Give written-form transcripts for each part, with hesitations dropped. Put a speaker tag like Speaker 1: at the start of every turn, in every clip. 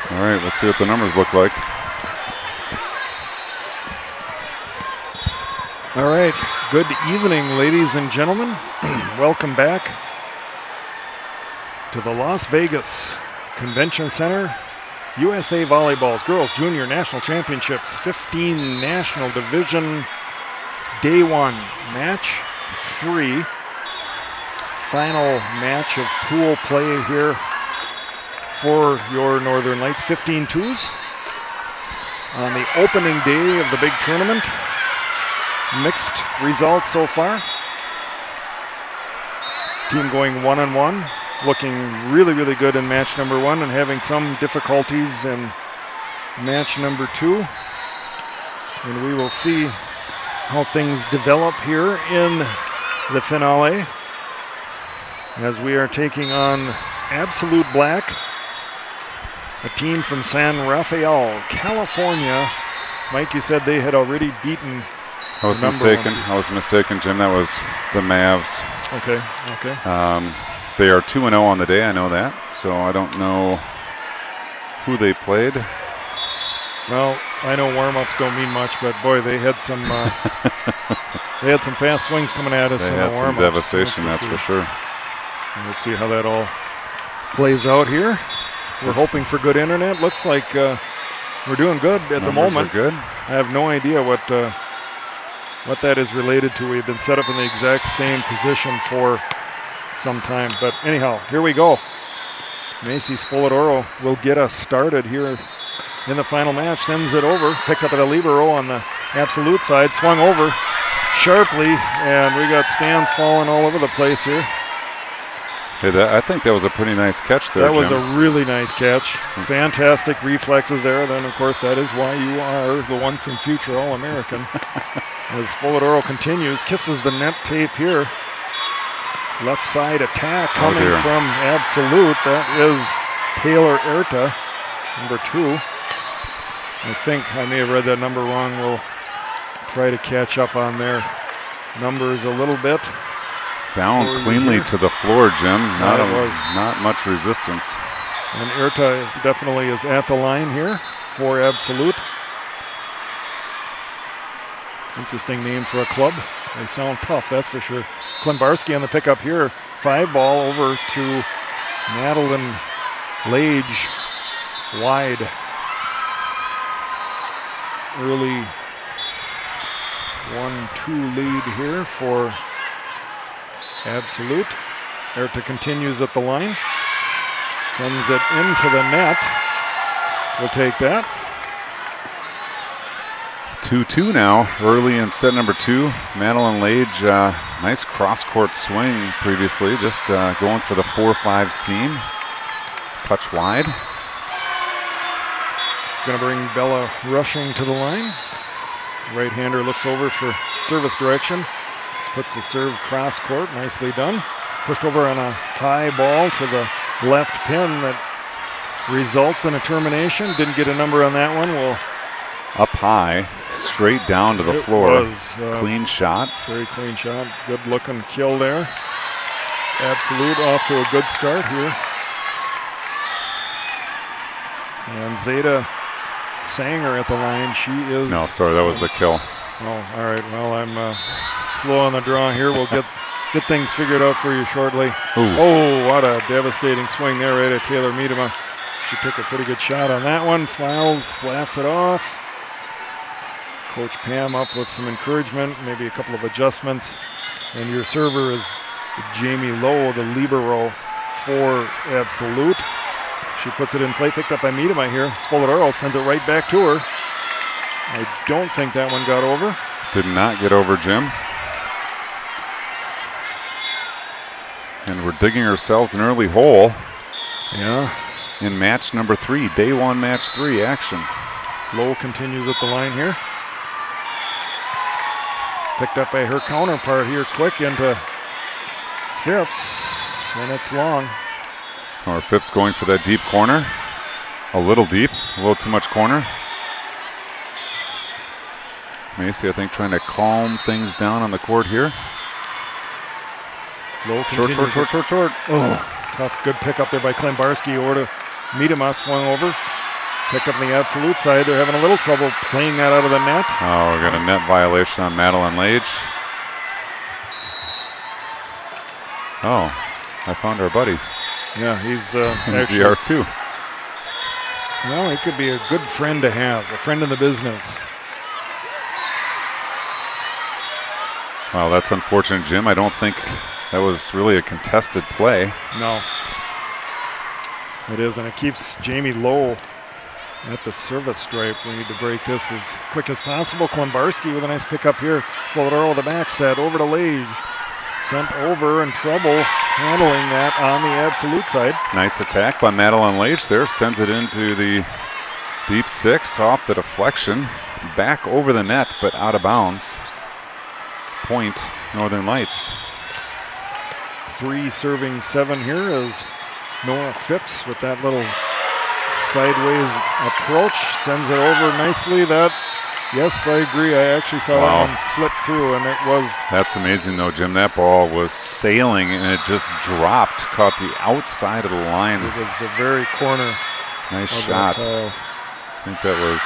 Speaker 1: All right, let's see what the numbers look like.
Speaker 2: All right, good evening, ladies and gentlemen. Welcome back to the Las Vegas Convention Center. USA Volleyball's Girls Junior National Championships, 15 National Division, Day 1, Match 3. Final match of pool play here for your Northern Lights, 15 twos on the opening day of the big tournament. Mixed results so far. Team going 1-1, looking really, really good in match number 1 and having some difficulties in match number 2. And we will see how things develop here in the finale as we are taking on Absolute Black, a team from San Rafael, California. Mike, you said they had already beaten.
Speaker 1: I was mistaken, Jim. That was the Mavs.
Speaker 2: Okay.
Speaker 1: They are 2-0 on the day, I know that. So I don't know who they played.
Speaker 2: Well, I know warm-ups don't mean much, but boy, they had some they had some fast swings coming at us in the warm-ups.
Speaker 1: They had some devastation, that's for sure.
Speaker 2: And we'll see how that all plays out here. We're hoping for good internet. Looks like we're doing good at the moment.
Speaker 1: Good.
Speaker 2: I have no idea what that is related to. We've been set up in the exact same position for some time. But anyhow, here we go. Macy Spoladoro will get us started here in the final match. Sends it over. Picked up at the libero on the Absolute side. Swung over sharply. And we got stands falling all over the place here.
Speaker 1: Hey, I think that was a pretty nice catch there,
Speaker 2: That was
Speaker 1: Jim.
Speaker 2: a really nice catch. Fantastic reflexes there. Then, of course, that is why you are the once and future All-American. As Spoladoro continues, kisses the net tape here. Left side attack coming from Absolute. That is Taylor Erta, number 2. I think I may have read that number wrong. We'll try to catch up on their numbers a little bit.
Speaker 1: Down cleanly to the floor, Jim. Not much resistance.
Speaker 2: And Erta definitely is at the line here for Absolute. Interesting name for a club. They sound tough, that's for sure. Klimbarski on the pickup here. 5-ball over to Madeline Lage. Wide. Early 1-2 lead here for Absolute. Erta continues at the line. Sends it into the net. We'll take that.
Speaker 1: 2-2 now, early in set number 2. Madeline Lage, nice cross-court swing previously, just going for the 4-5 seam. Touch wide.
Speaker 2: It's going to bring Bella rushing to the line. Right-hander looks over for service direction. Puts the serve cross-court, nicely done. Pushed over on a high ball to the left pin that results in a termination. Didn't get a number on that one. We'll
Speaker 1: up high, straight down to the floor. Clean shot.
Speaker 2: Very clean shot. Good looking kill there. Absolute off to a good start here. And Zeta Sanger at the line. She is...
Speaker 1: No, sorry, that was the kill.
Speaker 2: Oh, all right. Well, I'm slow on the draw here. We'll get things figured out for you shortly.
Speaker 1: Ooh.
Speaker 2: Oh, what a devastating swing there right at Taylor Miedema. She took a pretty good shot on that one. Smiles, slaps it off. Coach Pam up with some encouragement, maybe a couple of adjustments. And your server is Jamie Lowe, the libero for Absolute. She puts it in play, picked up by Miedema here. Spoladoro sends it right back to her. I don't think that one got over.
Speaker 1: Did not get over, Jim. And we're digging ourselves an early hole.
Speaker 2: Yeah.
Speaker 1: In match number 3, day 1, match 3 action.
Speaker 2: Lowe continues at the line here. Picked up by her counterpart here, quick into Phipps, and it's long.
Speaker 1: Or Phipps going for that deep corner. A little deep, a little too much corner. Macy, I think, trying to calm things down on the court here.
Speaker 2: Lowe
Speaker 1: short.
Speaker 2: Oh, tough, good pick up there by Klimbarski. Or to Miedema, swung over. Picked up on the absolute side. They're having a little trouble playing that out of the net.
Speaker 1: Oh, we got a net violation on Madeline Lage. Oh, I found our buddy.
Speaker 2: Yeah, he's
Speaker 1: He's the R2.
Speaker 2: Well, he could be a good friend to have, a friend in the business.
Speaker 1: Wow, that's unfortunate, Jim. I don't think that was really a contested play.
Speaker 2: No. It is, and it keeps Jamie low at the service stripe. We need to break this as quick as possible. Klembarski with a nice pickup here. Bolero with the back set over to Lage. Sent over in trouble, handling that on the absolute side.
Speaker 1: Nice attack by Madeline Lage there. Sends it into the deep six off the deflection. Back over the net, but out of bounds. Point, Northern Lights.
Speaker 2: 3 serving 7 here is Nora Phipps with that little sideways approach. Sends it over nicely. Yes, I agree. I actually saw that one flip through, and it was...
Speaker 1: That's amazing, though, Jim. That ball was sailing, and it just dropped, caught the outside of the line.
Speaker 2: It was the very corner.
Speaker 1: Nice shot. I think that was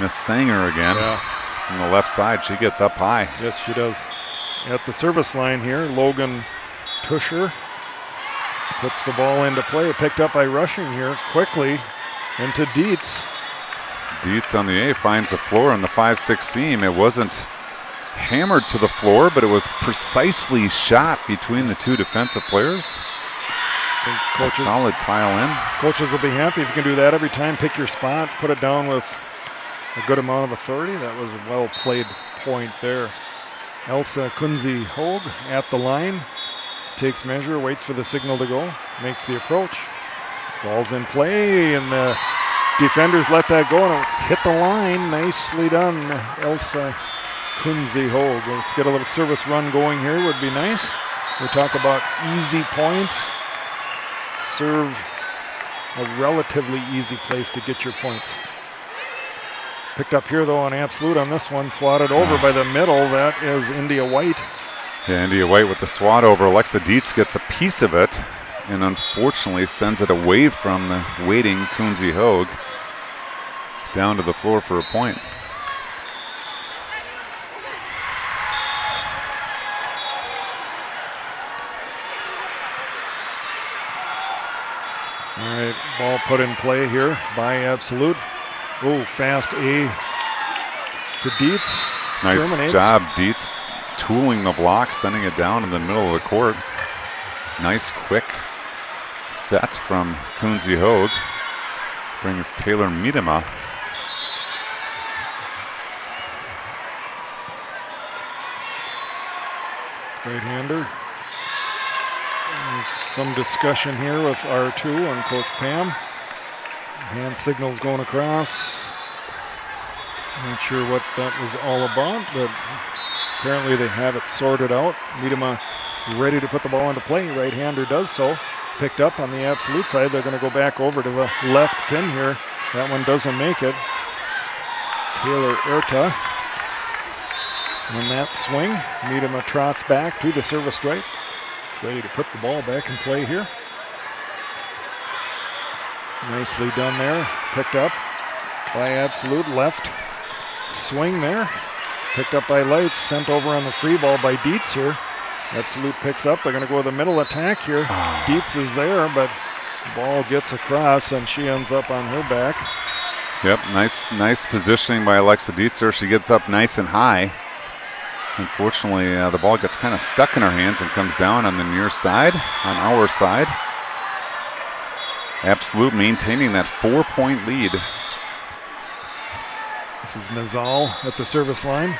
Speaker 1: Miss Sanger again.
Speaker 2: Yeah.
Speaker 1: From the left side, she gets up high.
Speaker 2: Yes, she does. At the service line here, Logan Tusher puts the ball into play. Picked up by rushing here quickly into Dietz.
Speaker 1: Dietz on the A finds the floor on the 5-6 seam. It wasn't hammered to the floor, but it was precisely shot between the two defensive players. A solid tile in.
Speaker 2: Coaches will be happy if you can do that every time. Pick your spot, put it down with a good amount of authority. That was a well-played point there. Elsa Kunze-Hoag at the line. Takes measure, waits for the signal to go, makes the approach. Ball's in play, and the defenders let that go, and it hit the line. Nicely done, Elsa Kunze-Hoag. Let's get a little service run going here, would be nice. We talk about easy points. Serve a relatively easy place to get your points. Picked up here, though, on absolute on this one. Swatted over by the middle. That is India White.
Speaker 1: Yeah, India White with the swat over. Alexa Dietz gets a piece of it and unfortunately sends it away from the waiting Kunze-Hoag down to the floor for a point.
Speaker 2: All right, ball put in play here by Absolute. Oh, fast A to Dietz.
Speaker 1: Nice
Speaker 2: Terminates.
Speaker 1: job, Dietz, tooling the block, sending it down in the middle of the court. Nice quick set from Kunze-Hoag. Brings Taylor Miedema.
Speaker 2: Right-hander. There's some discussion here with R2 and Coach Pam. Hand signals going across. Not sure what that was all about, but apparently they have it sorted out. Miedema ready to put the ball into play. Right-hander does so. Picked up on the absolute side. They're going to go back over to the left pin here. That one doesn't make it. Taylor Erta on that swing. Miedema trots back to the service stripe. It's ready to put the ball back in play here. Nicely done there. Picked up by Absolute. Left swing there. Picked up by Lights. Sent over on the free ball by Dietz here. Absolute picks up. They're going to go with a middle attack here. Dietz is there, but the ball gets across and she ends up on her back.
Speaker 1: Yep, nice positioning by Alexa Dietzer. She gets up nice and high. Unfortunately, the ball gets kind of stuck in her hands and comes down on the near side, on our side. Absolute maintaining that 4-point lead.
Speaker 2: This is Nazal at the service line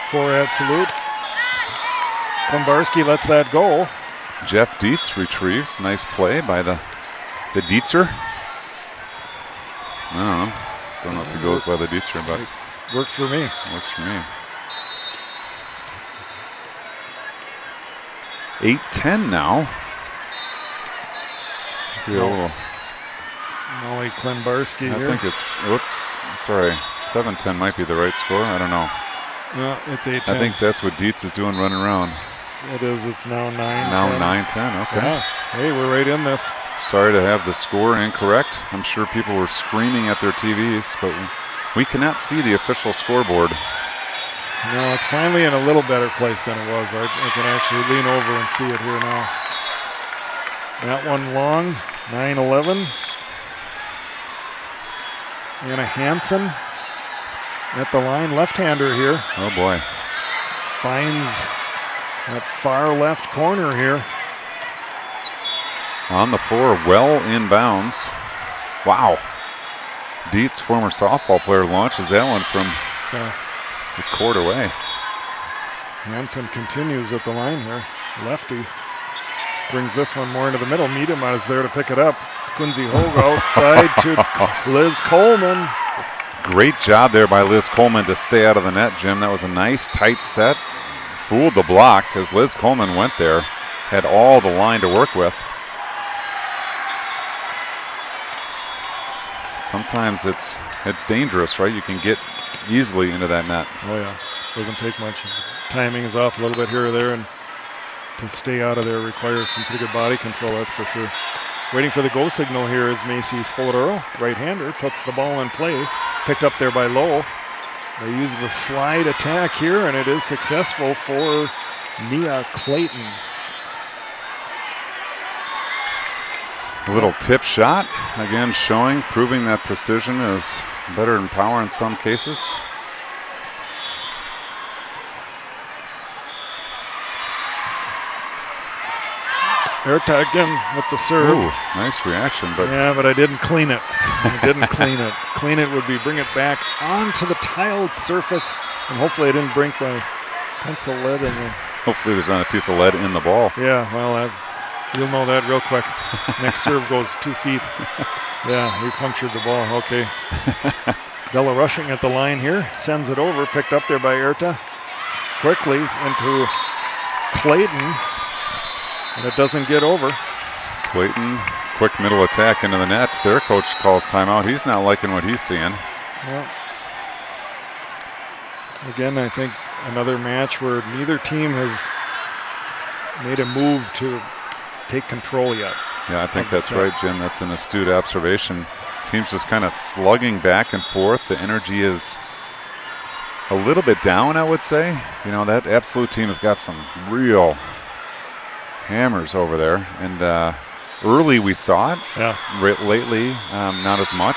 Speaker 2: for Absolute. Klembarski lets that go.
Speaker 1: Jeff Dietz retrieves. Nice play by the Dietzer. I don't know if he goes by the Dietzer, but
Speaker 2: works for me.
Speaker 1: Works for me. 8-10 now.
Speaker 2: Molly Klembarski here.
Speaker 1: I think it's, 7-10 might be the right score. I don't know.
Speaker 2: No, it's 8-10.
Speaker 1: I think that's what Dietz is doing running around.
Speaker 2: It is. It's now 9-10.
Speaker 1: Now 9-10, okay.
Speaker 2: Yeah. Hey, we're right in this.
Speaker 1: Sorry to have the score incorrect. I'm sure people were screaming at their TVs, but we cannot see the official scoreboard.
Speaker 2: No, it's finally in a little better place than it was. I can actually lean over and see it here now. That one long, 9-11. Anna Hansen at the line, left-hander here.
Speaker 1: Oh boy.
Speaker 2: Finds that far left corner here.
Speaker 1: On the floor, well inbounds. Wow. Dietz, former softball player, launches that one from the court away.
Speaker 2: Hansen continues at the line here. Lefty brings this one more into the middle. Miedema is there to pick it up. Quincy Hogue outside to Liz Coleman.
Speaker 1: Great job there by Liz Coleman to stay out of the net, Jim. That was a nice, tight set. Fooled the block because Liz Coleman went there. Had all the line to work with. Sometimes it's dangerous, right? You can get easily into that net.
Speaker 2: Oh, yeah. Doesn't take much. Timing is off a little bit here or there, and to stay out of there requires some pretty good body control, that's for sure. Waiting for the go signal here is Macy Spoladoro, right-hander, puts the ball in play. Picked up there by Lowe. They use the slide attack here, and it is successful for Nia Clayton.
Speaker 1: A little tip shot, again proving that precision is better than power in some cases.
Speaker 2: Erta again with the serve.
Speaker 1: Ooh, nice reaction, but
Speaker 2: yeah, but I didn't clean it. Clean it would be bring it back onto the tiled surface, and hopefully I didn't break my pencil lead in the.
Speaker 1: Hopefully there's not a piece of lead in the ball.
Speaker 2: Yeah, well, you'll know that real quick. Next serve goes 2 feet. Yeah, he punctured the ball. Okay. Della rushing at the line here, sends it over, picked up there by Erta. Quickly into Clayton. And it doesn't get over.
Speaker 1: Clayton, quick middle attack into the net. Their coach calls timeout. He's not liking what he's seeing.
Speaker 2: Well, again, I think another match where neither team has made a move to take control yet.
Speaker 1: Yeah, I think that's right, Jim. That's an astute observation. Team's just kind of slugging back and forth. The energy is a little bit down, I would say. You know, that Absolute team has got some real hammers over there, and early we saw it.
Speaker 2: Yeah.
Speaker 1: Lately, not as much.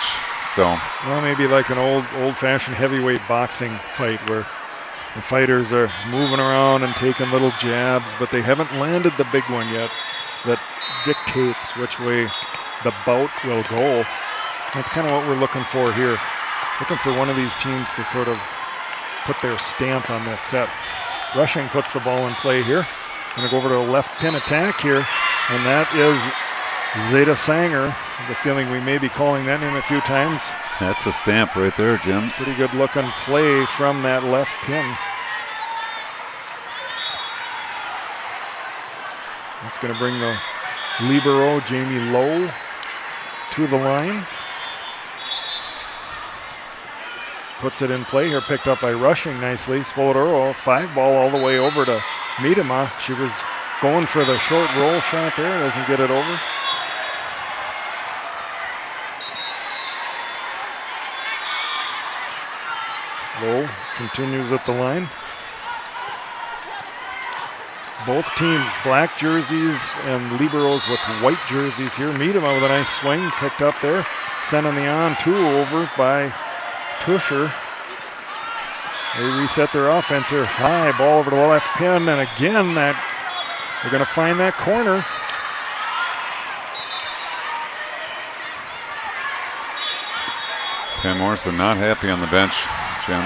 Speaker 1: So,
Speaker 2: well, maybe like an old-fashioned heavyweight boxing fight where the fighters are moving around and taking little jabs, but they haven't landed the big one yet that dictates which way the bout will go. That's kind of what we're looking for here. Looking for one of these teams to sort of put their stamp on this set. Rushing puts the ball in play here. Going to go over to a left pin attack here, and that is Zeta Sanger. I have the feeling we may be calling that name a few times.
Speaker 1: That's a stamp right there, Jim.
Speaker 2: Pretty good looking play from that left pin. That's going to bring the libero, Jamie Lowe, to the line. Puts it in play here, picked up by Rushing nicely. Spoladoro, 5-ball all the way over to Miedema. She was going for the short roll shot there, doesn't get it over. Lowe continues at the line. Both teams, black jerseys and liberos with white jerseys here. Miedema with a nice swing, picked up there. Sent on the on-two over by Tusher. They reset their offense here. High ball over to the left pin, and again they're going to find that corner.
Speaker 1: Pam Morrison not happy on the bench, Jim.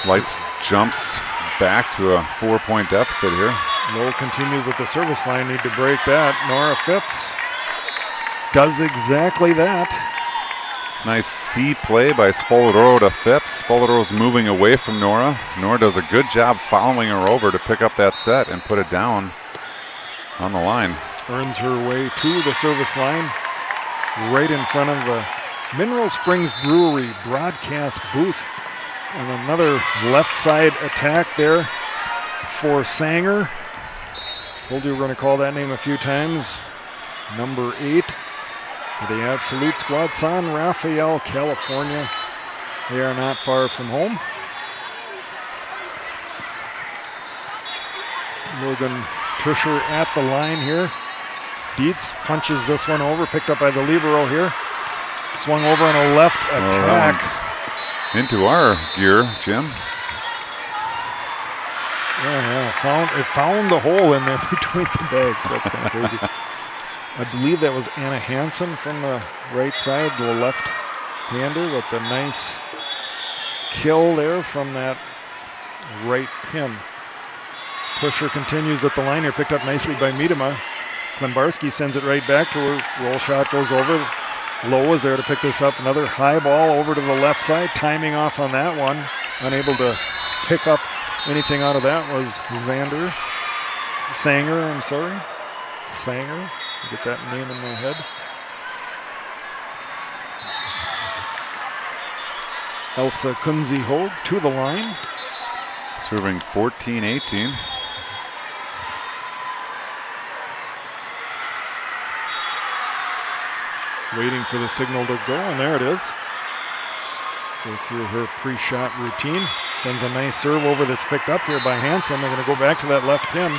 Speaker 1: Lights jumps back to a 4-point deficit here.
Speaker 2: Lowe continues at the service line, need to break that. Nora Phipps does exactly that.
Speaker 1: Nice C play by Spoladoro to Phipps. Spoladoro's moving away from Nora. Nora does a good job following her over to pick up that set and put it down on the line.
Speaker 2: Earns her way to the service line, right in front of the Mineral Springs Brewery broadcast booth. And another left side attack there for Sanger. Told you we're going to call that name a few times. Number 8 for the Absolute squad, San Rafael, California. They are not far from home. Logan Tusher at the line here. Dietz punches this one over, picked up by the libero here. Swung over on a left attack.
Speaker 1: Into our gear, Jim.
Speaker 2: Yeah, it found the hole in there between the bags. That's kind of crazy. I believe that was Anna Hansen from the right side, the left-hander, with a nice kill there from that right pin. Pusher continues at the line here, picked up nicely by Miedema. Klimbarski sends it right back to her. Roll shot goes over. Lowe is there to pick this up. Another high ball over to the left side. Timing off on that one. Unable to pick up anything out of that was Sanger. Get that name in my head. Elsa Kunze-Hoag to the line.
Speaker 1: Serving 14-18.
Speaker 2: Waiting for the signal to go, and there it is. Goes through her pre-shot routine. Sends a nice serve over that's picked up here by Hansen. They're going to go back to that left pin.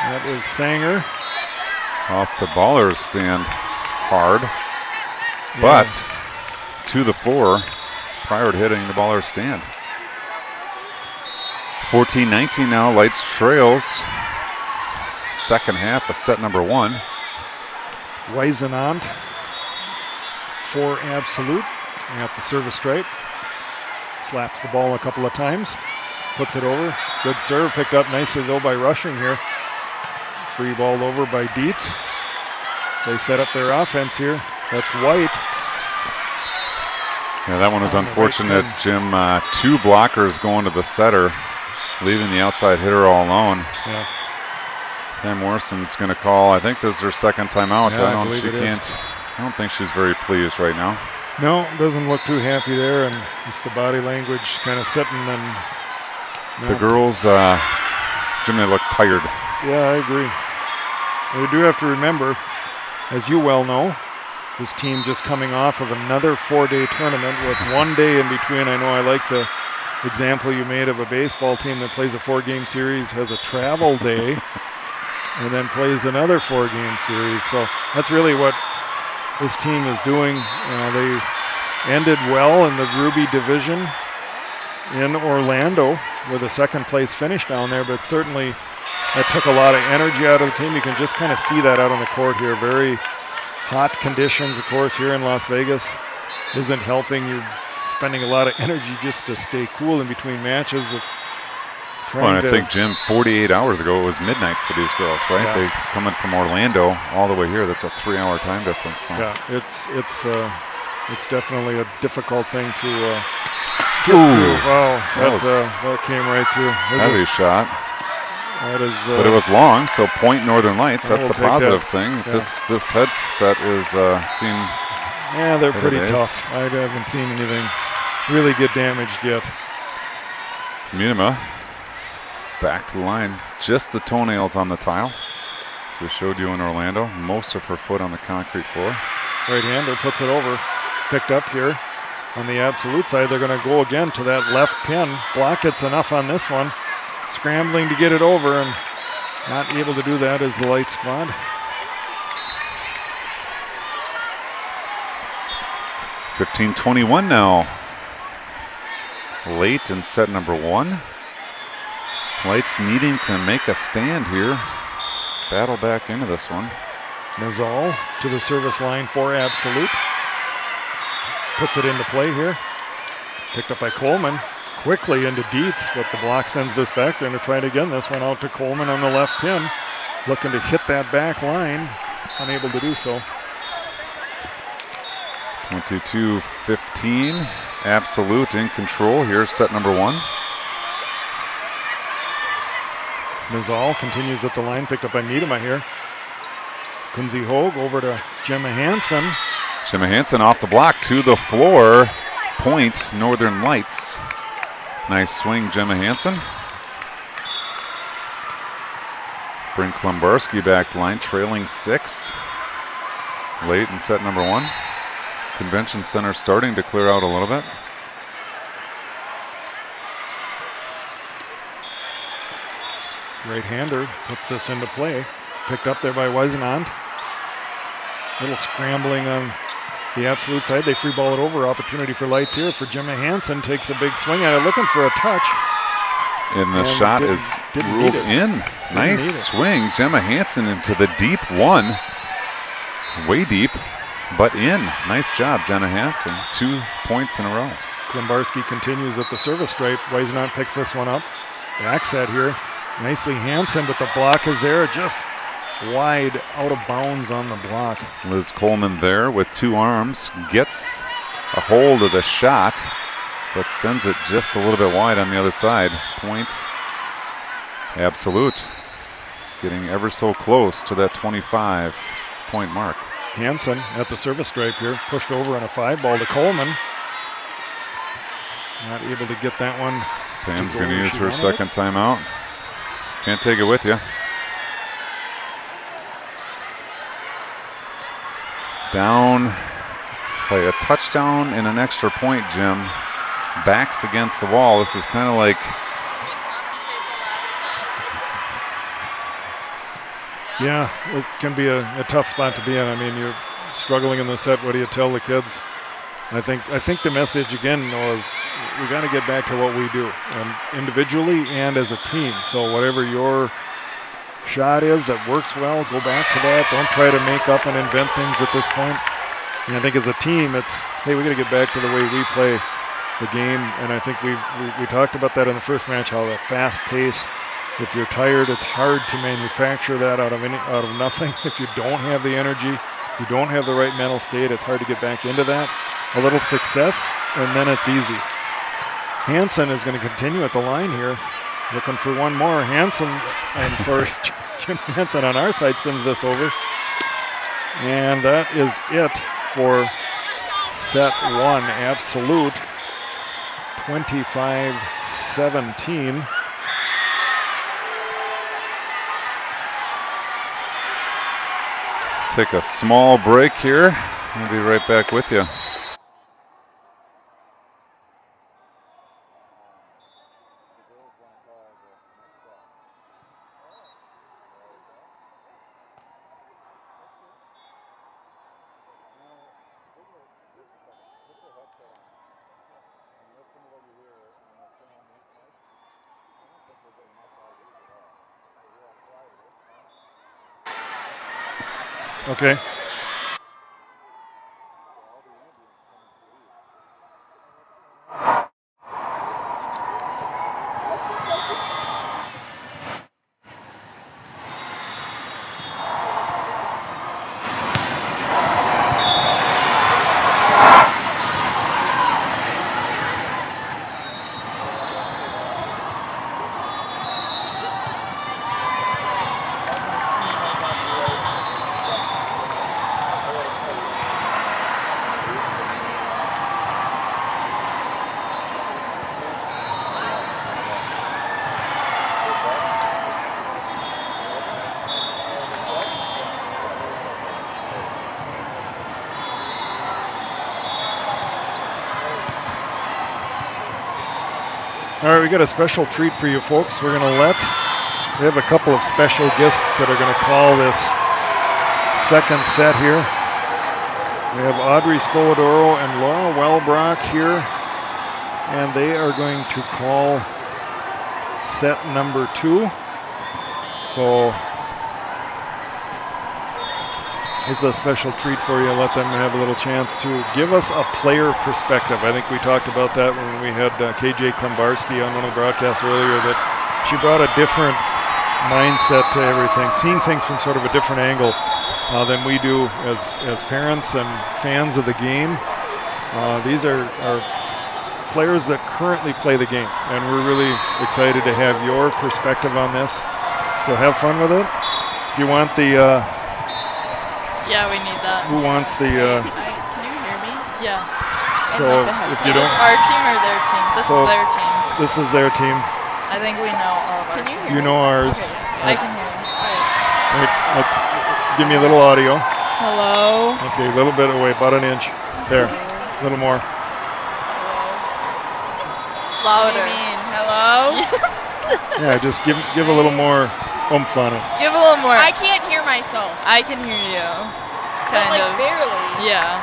Speaker 2: That is Sanger.
Speaker 1: Off the baller's stand hard, but to the floor prior to hitting the baller's stand. 14-19 now, Lights trails. Second half of set number 1.
Speaker 2: Weisenant for Absolute at the service stripe. Slaps the ball a couple of times. Puts it over. Good serve. Picked up nicely though by Rushing here. Free ball over by Dietz. They set up their offense here. That's White.
Speaker 1: Yeah, that one was unfortunate, Jim. 2 blockers going to the setter, leaving the outside hitter all alone.
Speaker 2: Yeah.
Speaker 1: Pam Morrison's going to call. I think this is her second timeout.
Speaker 2: Yeah,
Speaker 1: I don't think she's very pleased right now.
Speaker 2: No, doesn't look too happy there, and it's the body language kind of sitting. And
Speaker 1: the girls, Jim, they look tired.
Speaker 2: Yeah, I agree. We do have to remember, as you well know, this team just coming off of another 4-day tournament with 1 day in between. I know I like the example you made of a baseball team that plays a 4-game series, has a travel day, and then plays another 4-game series. So that's really what this team is doing. They ended well in the Ruby division in Orlando with a second place finish down there, but certainly that took a lot of energy out of the team. You can just kind of see that out on the court here. Very hot conditions, of course, here in Las Vegas isn't helping. You're spending a lot of energy just to stay cool in between matches.
Speaker 1: I think, Jim, 48 hours ago it was midnight for these girls, right?
Speaker 2: Yeah.
Speaker 1: They coming from Orlando all the way here. That's a 3-hour time difference. So.
Speaker 2: Yeah, it's definitely a difficult thing to get through. Wow, that came right through.
Speaker 1: Heavy shot.
Speaker 2: That is,
Speaker 1: but it was long, so point Northern Lights. That's the positive thing.
Speaker 2: Yeah.
Speaker 1: This headset is seen.
Speaker 2: Yeah, they're pretty tough. I haven't seen anything really get damaged yet.
Speaker 1: Miedema back to the line. Just the toenails on the tile. As we showed you in Orlando. Most of her foot on the concrete floor.
Speaker 2: Right-hander puts it over. Picked up here on the Absolute side. They're going to go again to that left pin. Block gets enough on this one. Scrambling to get it over and not able to do that is the Light squad.
Speaker 1: (15:21) now. Late in set number 1. Lights needing to make a stand here. Battle back into this one.
Speaker 2: Nazal to the service line for Absolute. Puts it into play here. Picked up by Coleman. Quickly into Dietz, but the block sends this back. They're going to try it again. This one out to Coleman on the left pin. Looking to hit that back line. Unable to do so.
Speaker 1: 22-15. Absolute in control here. Set number 1.
Speaker 2: Nazal continues at the line. Picked up by Miedema here. Kunze-Hoag over to Gemma Hansen.
Speaker 1: Gemma Hansen off the block to the floor. Point Northern Lights. Nice swing, Gemma Hansen. Bring Klembarski back to line, trailing 6 late in set number 1. Convention Center starting to clear out a little bit.
Speaker 2: Right-hander puts this into play. Picked up there by Weisenant. Little scrambling on the absolute side. They free ball it over. Opportunity for lights here for Gemma Hansen. Takes a big swing at it, looking for a touch.
Speaker 1: And the shot is ruled in. Nice swing. Gemma Hansen into the deep 1. Way deep, but in. Nice job, Gemma Hansen. 2 points in a row.
Speaker 2: Klembarski continues at the service stripe. Weisenant picks this one up. Back set here. Nicely Hansen, but the block is there. Just wide, out of bounds on the block.
Speaker 1: Liz Coleman there with 2 arms. Gets a hold of the shot, but sends it just a little bit wide on the other side. Point Absolute. Getting ever so close to that 25-point mark.
Speaker 2: Hansen at the service stripe here. Pushed over on a 5 ball to Coleman. Not able to get that one.
Speaker 1: Pam's going to use her second timeout. Can't take it with you. Down by a touchdown and an extra point, Jim. Backs against the wall. This is kind of like
Speaker 2: yeah, it can be a tough spot to be in. I mean, you're struggling in the set. What do you tell the kids? I think the message again was we got to get back to what we do, individually and as a team. So whatever your shot is that works well, go back to that. Don't try to make up and invent things at this point. And I think as a team, it's, hey, we got to get back to the way we play the game. And I think we talked about that in the first match, how that fast pace. If you're tired, it's hard to manufacture that out of nothing. If you don't have the energy, if you don't have the right mental state, it's hard to get back into that. A little success, and then it's easy. Hansen is going to continue at the line here, looking for one more. Jim Hansen on our side spins this over. And that is it for set 1. Absolute 25-17.
Speaker 1: take a small break here. We'll be right back with you.
Speaker 2: Okay. All right, we got a special treat for you folks. We have a couple of special guests that are going to call this second set here. We have Audrey Spoladoro and Laura Wellbrock here, and they are going to call set number 2. So this is a special treat for you. Let them have a little chance to give us a player perspective. I think we talked about that when we had KJ Klembarski on one of the broadcasts earlier, that she brought a different mindset to everything, seeing things from sort of a different angle than we do as parents and fans of the game. These are players that currently play the game, and we're really excited to have your perspective on this. So have fun with it. If you want the
Speaker 3: yeah, we need that.
Speaker 2: Who wants the?
Speaker 3: Can you hear me? Yeah.
Speaker 2: So if you don't,
Speaker 3: is this our team or their team? This is their team.
Speaker 2: This is their team.
Speaker 3: I think we know all of our team.
Speaker 2: You know ours.
Speaker 3: Okay, yeah. I can hear you. All right.
Speaker 2: Wait, let's give me a little audio.
Speaker 4: Hello.
Speaker 2: Okay, a little bit away, about an inch. There, a little more.
Speaker 4: What do
Speaker 3: Louder.
Speaker 4: you mean? Hello?
Speaker 2: Yeah, just give a little more oomph on it.
Speaker 3: Give a little more.
Speaker 4: I can't hear myself.
Speaker 3: I can hear you.
Speaker 4: But
Speaker 3: Kind
Speaker 4: like
Speaker 3: of.
Speaker 4: barely.
Speaker 3: Yeah.